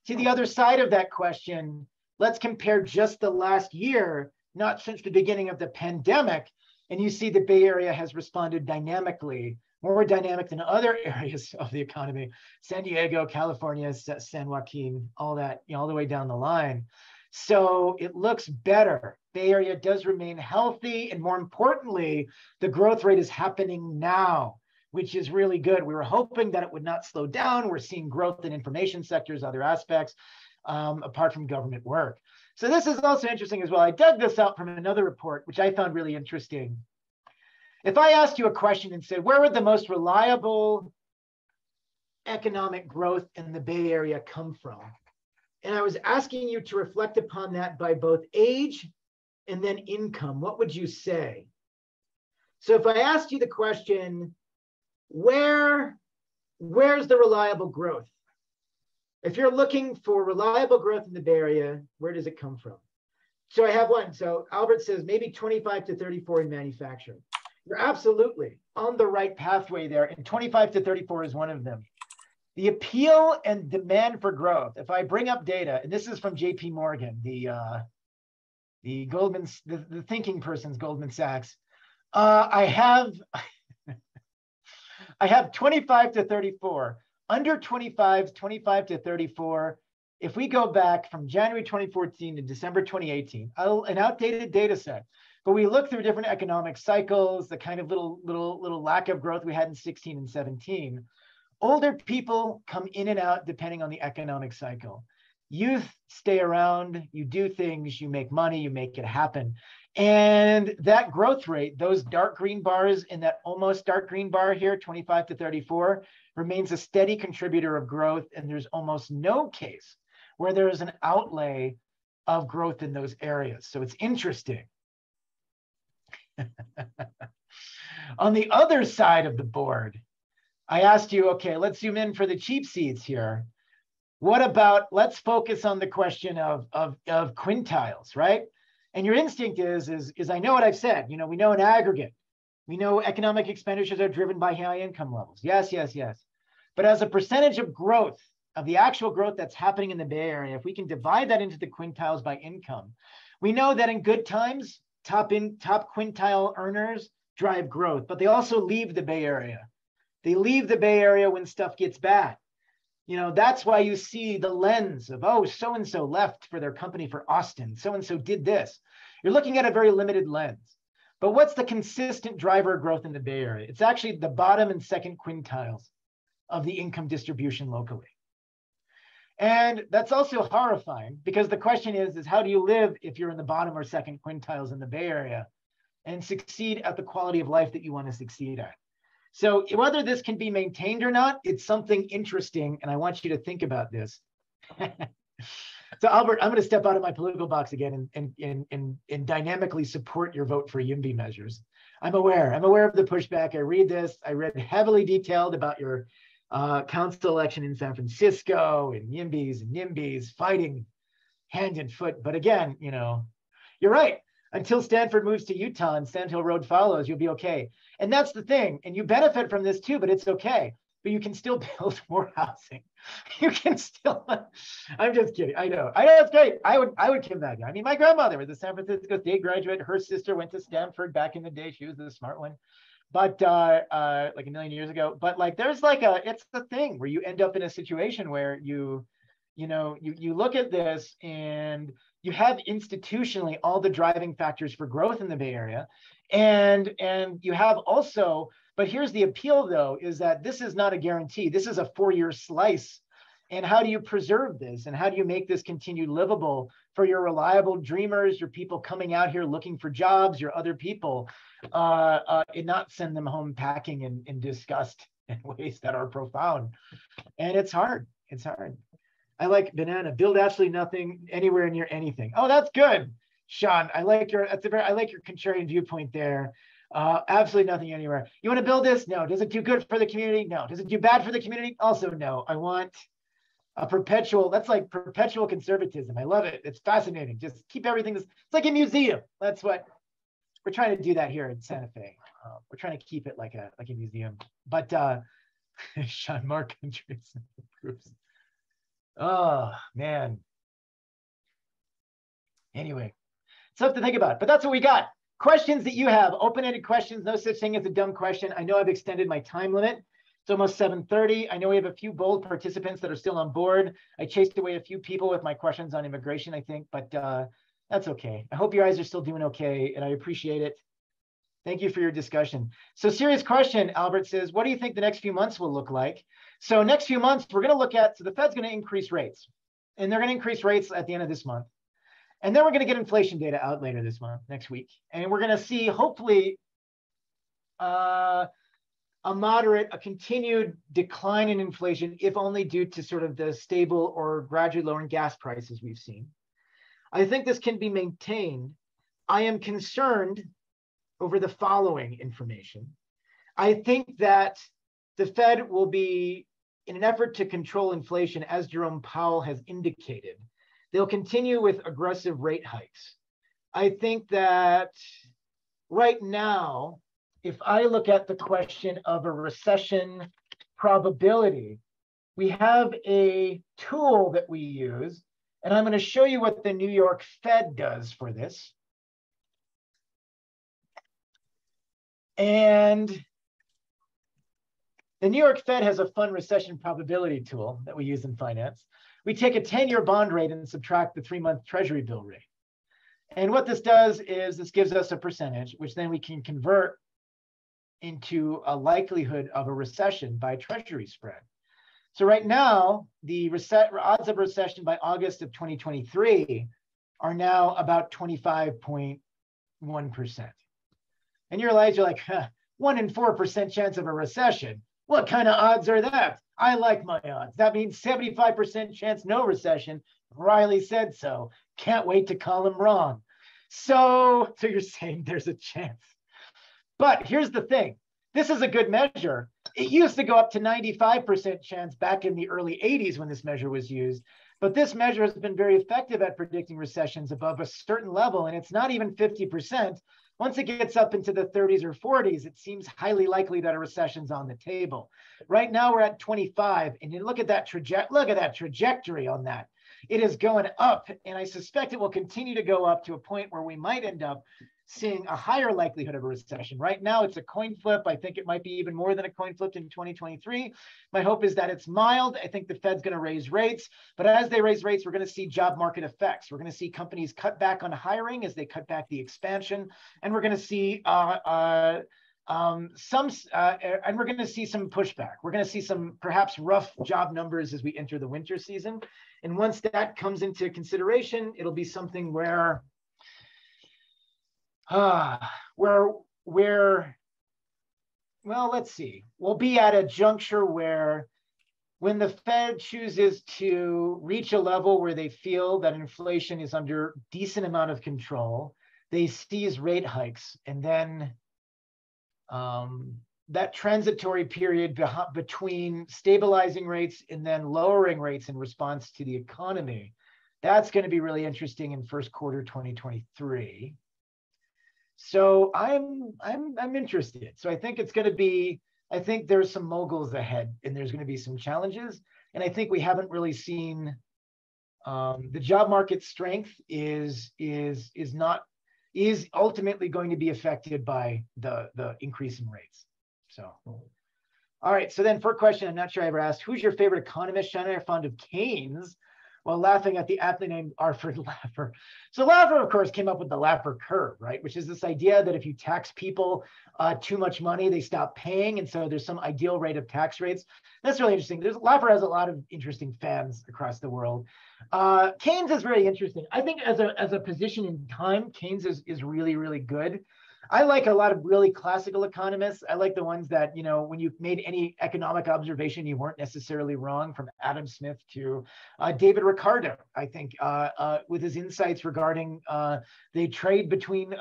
to the other side of that question, let's compare just the last year, not since the beginning of the pandemic. And you see the Bay Area has responded dynamically, more dynamic than other areas of the economy. San Diego, California, San Joaquin, all that, all the way down the line. So it looks better. Bay Area does remain healthy. And more importantly, the growth rate is happening now, which is really good. We were hoping that it would not slow down. We're seeing growth in information sectors, other aspects, apart from government work. So this is also interesting as well. I dug this out from another report, which I found really interesting. If I asked you a question and said, where would the most reliable economic growth in the Bay Area come from? And I was asking you to reflect upon that by both age and then income, what would you say? So if I asked you the question, where's the reliable growth? If you're looking for reliable growth in the Bay Area, where does it come from? So I have one. So Albert says maybe 25 to 34 in manufacturing. You're absolutely on the right pathway there, and 25 to 34 is one of them. The appeal and demand for growth. If I bring up data, and this is from JP Morgan, the thinking person's Goldman Sachs. I have 25 to 34. Under 25 to 34. If we go back from January 2014 to December 2018, an outdated data set, but we look through different economic cycles, the kind of little lack of growth we had in 16 and 17. Older people come in and out depending on the economic cycle. Youth stay around, you do things, you make money, you make it happen. And that growth rate, those dark green bars in that almost dark green bar here, 25 to 34, remains a steady contributor of growth. And there's almost no case where there is an outlay of growth in those areas. So it's interesting. On the other side of the board, I asked you, okay, let's zoom in for the cheap seats here. What about, let's focus on the question of quintiles, right? And your instinct is I know what I've said, you know, we know in aggregate, we know economic expenditures are driven by high income levels. Yes. But as a percentage of growth, of the actual growth that's happening in the Bay Area, if we can divide that into the quintiles by income, we know that in good times, top quintile earners drive growth, but they also leave the Bay Area. They leave the Bay Area when stuff gets bad. You know, that's why you see the lens of, oh, so-and-so left for their company for Austin. So-and-so did this. You're looking at a very limited lens. But what's the consistent driver of growth in the Bay Area? It's actually the bottom and second quintiles of the income distribution locally. And that's also horrifying because the question is how do you live if you're in the bottom or second quintiles in the Bay Area and succeed at the quality of life that you want to succeed at? So whether this can be maintained or not, it's something interesting, and I want you to think about this. So Albert, I'm going to step out of my political box again and dynamically support your vote for YIMBY measures. I'm aware of the pushback. I read heavily detailed about your council election in San Francisco and YIMBYs fighting hand and foot. But again, you know, you're right. Until Stanford moves to Utah and Sand Hill Road follows, you'll be okay. And that's the thing. And you benefit from this too, but it's okay. But you can still build more housing. You can still, I'm just kidding. I know it's great. I would come back. I mean, my grandmother was a San Francisco State graduate. Her sister went to Stanford back in the day. She was the smart one. But like a million years ago. But like, there's like it's the thing where you end up in a situation where you look at this and you have institutionally all the driving factors for growth in the Bay Area. And you have also, but here's the appeal though, is that this is not a guarantee. This is a 4-year slice. And how do you preserve this? And how do you make this continue livable for your reliable dreamers, your people coming out here looking for jobs, your other people, and not send them home packing in disgust in ways that are profound. And it's hard. I like banana, build absolutely nothing anywhere near anything. Oh, that's good, Sean. I like your contrarian viewpoint there. Absolutely nothing anywhere. You want to build this? No. Does it do good for the community? No. Does it do bad for the community? Also no. I want a perpetual, that's like perpetual conservatism. I love it. It's fascinating. Just keep everything, it's like a museum. That's what, we're trying to do that here in Santa Fe. We're trying to keep it like a museum. But Sean, more countries groups. Oh, man. Anyway, something to think about, but that's what we got. Questions that you have, open-ended questions, no such thing as a dumb question. I know I've extended my time limit. It's almost 7:30. I know we have a few bold participants that are still on board. I chased away a few people with my questions on immigration, I think, but that's okay. I hope you guys are still doing okay, and I appreciate it. Thank you for your discussion. So serious question, Albert says, what do you think the next few months will look like? So next few months, we're gonna look at, so the Fed's gonna increase rates, and they're gonna increase rates at the end of this month. And then we're gonna get inflation data out later this month, next week. And we're gonna see, hopefully, a continued decline in inflation, if only due to sort of the stable or gradually lowering gas prices we've seen. I think this can be maintained. I am concerned over the following information. I think that the Fed will be, in an effort to control inflation, as Jerome Powell has indicated, they'll continue with aggressive rate hikes. I think that right now, if I look at the question of a recession probability, we have a tool that we use, and I'm going to show you what the New York Fed does for this. And the New York Fed has a fun recession probability tool that we use in finance. We take a 10-year bond rate and subtract the 3-month Treasury bill rate. And what this does is this gives us a percentage, which then we can convert into a likelihood of a recession by Treasury spread. So right now, the odds of recession by August of 2023 are now about 25.1%. And you're like, 1 in 4% chance of a recession. What kind of odds are that? I like my odds. That means 75% chance no recession. Reilly said so. Can't wait to call him wrong. So you're saying there's a chance. But here's the thing. This is a good measure. It used to go up to 95% chance back in the early 80s when this measure was used. But this measure has been very effective at predicting recessions above a certain level, and it's not even 50%. Once it gets up into the 30s or 40s, it seems highly likely that a recession's on the table. Right now we're at 25, and you look at that trajectory on that. It is going up, and I suspect it will continue to go up to a point where we might end up seeing a higher likelihood of a recession. Right now, it's a coin flip. I think it might be even more than a coin flip in 2023. My hope is that it's mild. I think the Fed's going to raise rates, but as they raise rates, we're going to see job market effects. We're going to see companies cut back on hiring as they cut back the expansion, and we're going to see and we're going to see some pushback. We're going to see some perhaps rough job numbers as we enter the winter season. And once that comes into consideration, it'll be something where well, let's see. We'll be at a juncture where when the Fed chooses to reach a level where they feel that inflation is under decent amount of control, they seize rate hikes. And then that transitory period between stabilizing rates and then lowering rates in response to the economy, that's going to be really interesting in first quarter 2023. So I'm interested. So I think it's going to be, I think there's some moguls ahead and there's going to be some challenges. And I think we haven't really seen the job market strength is ultimately going to be affected by the increase in rates. So, all right. So then for a question, I'm not sure I ever asked, who's your favorite economist? Shannon and I are fond of Keynes, while laughing at the aptly named Arthur Laffer. So Laffer, of course, came up with the Laffer curve, right? Which is this idea that if you tax people too much money, they stop paying. And so there's some ideal rate of tax rates. That's really interesting. Laffer has a lot of interesting fans across the world. Keynes is very interesting. I think as a position in time, Keynes is really, really good. I like a lot of really classical economists. I like the ones that, when you made any economic observation, you weren't necessarily wrong, from Adam Smith to David Ricardo, I think, with his insights regarding the trade between,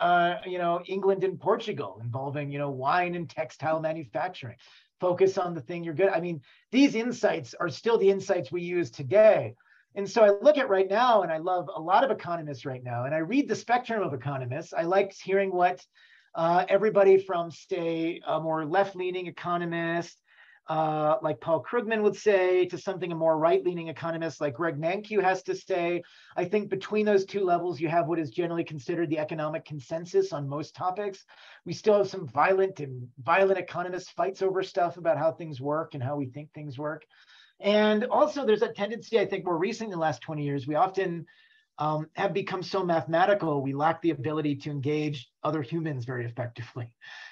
England and Portugal involving, wine and textile manufacturing. Focus on the thing you're good. I mean, these insights are still the insights we use today. And so I look at right now, and I love a lot of economists right now, and I read the spectrum of economists. I like hearing what everybody from, say, a more left-leaning economist like Paul Krugman would say, to something a more right-leaning economist like Greg Mankiw has to say. I think between those two levels, you have what is generally considered the economic consensus on most topics. We still have some violent economist fights over stuff about how things work and how we think things work. And also there's a tendency, I think more recent in the last 20 years, we often have become so mathematical, we lack the ability to engage other humans very effectively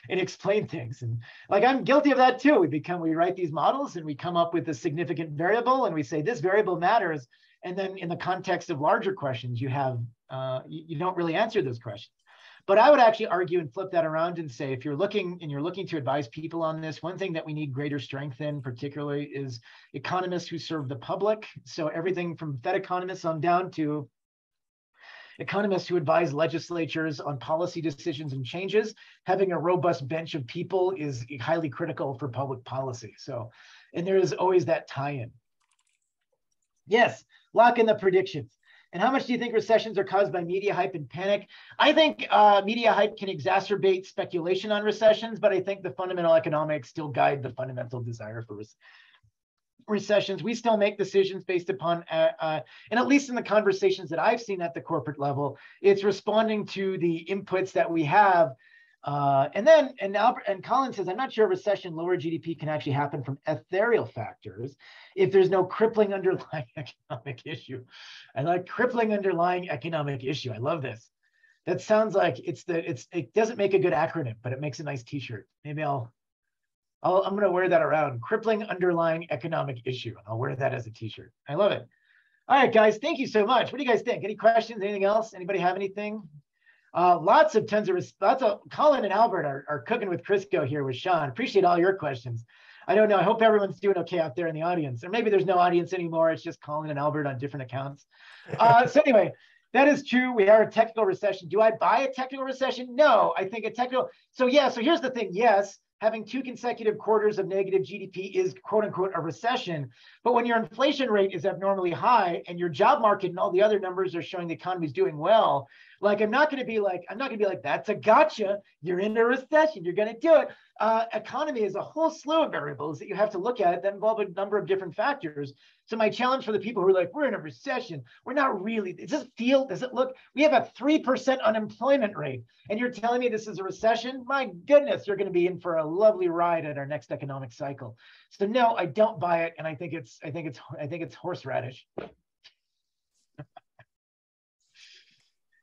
and explain things. And like, I'm guilty of that too. We write these models and we come up with a significant variable and we say this variable matters. And then in the context of larger questions, you don't really answer those questions. But I would actually argue and flip that around and say, if you're looking to advise people on this, one thing that we need greater strength in particularly is economists who serve the public. So everything from Fed economists on down to economists who advise legislatures on policy decisions and changes, having a robust bench of people is highly critical for public policy. So, and there is always that tie-in. Yes, lock in the predictions. And how much do you think recessions are caused by media hype and panic? I think media hype can exacerbate speculation on recessions, but I think the fundamental economics still guide the fundamental desire for recessions. We still make decisions based upon, and at least in the conversations that I've seen at the corporate level, it's responding to the inputs that we have. And Colin says, I'm not sure a recession, lower GDP can actually happen from ethereal factors if there's no crippling underlying economic issue. I like crippling underlying economic issue. I love this. That sounds like it doesn't make a good acronym, but it makes a nice t-shirt. Maybe I'm going to wear that around. Crippling underlying economic issue. I'll wear that as a t-shirt. I love it. All right, guys, thank you so much. What do you guys think? Any questions? Anything else? Anybody have anything? Lots of Colin and Albert are cooking with Crisco here with Sean. Appreciate all your questions. I don't know. I hope everyone's doing okay out there in the audience. Or maybe there's no audience anymore. It's just Colin and Albert on different accounts. So anyway, that is true. We are a technical recession. Do I buy a technical recession? No, I think a technical. So here's the thing. Yes, having 2 consecutive quarters of negative GDP is quote unquote a recession. But when your inflation rate is abnormally high and your job market and all the other numbers are showing the economy is doing well, I'm not going to be like, that's a gotcha. You're in a recession. You're going to do it. Economy is a whole slew of variables that you have to look at that involve a number of different factors. So my challenge for the people who are like, we're in a recession. We're not really. Does it look, we have a 3% unemployment rate and you're telling me this is a recession? My goodness, you're going to be in for a lovely ride at our next economic cycle. So no, I don't buy it. And I think it's horseradish.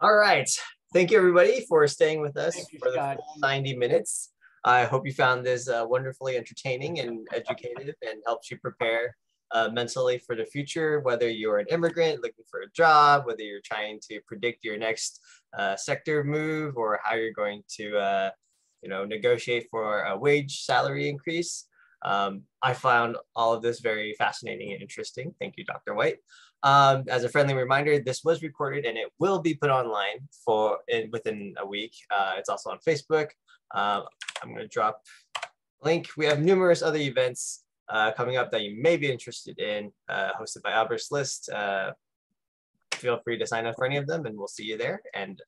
All right. Thank you, everybody, for staying with us for Scott. the full 90 minutes. I hope you found this wonderfully entertaining and educative and helps you prepare mentally for the future, whether you're an immigrant looking for a job, whether you're trying to predict your next sector move or how you're going to negotiate for a wage salary increase. I found all of this very fascinating and interesting. Thank you, Dr. White. As a friendly reminder, this was recorded and it will be put online within a week. It's also on Facebook. I'm going to drop a link. We have numerous other events coming up that you may be interested in, hosted by Albert's List. Feel free to sign up for any of them and we'll see you there. And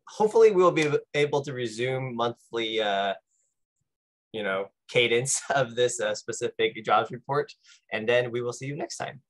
hopefully we'll be able to resume monthly cadence of this specific jobs report. And then we will see you next time.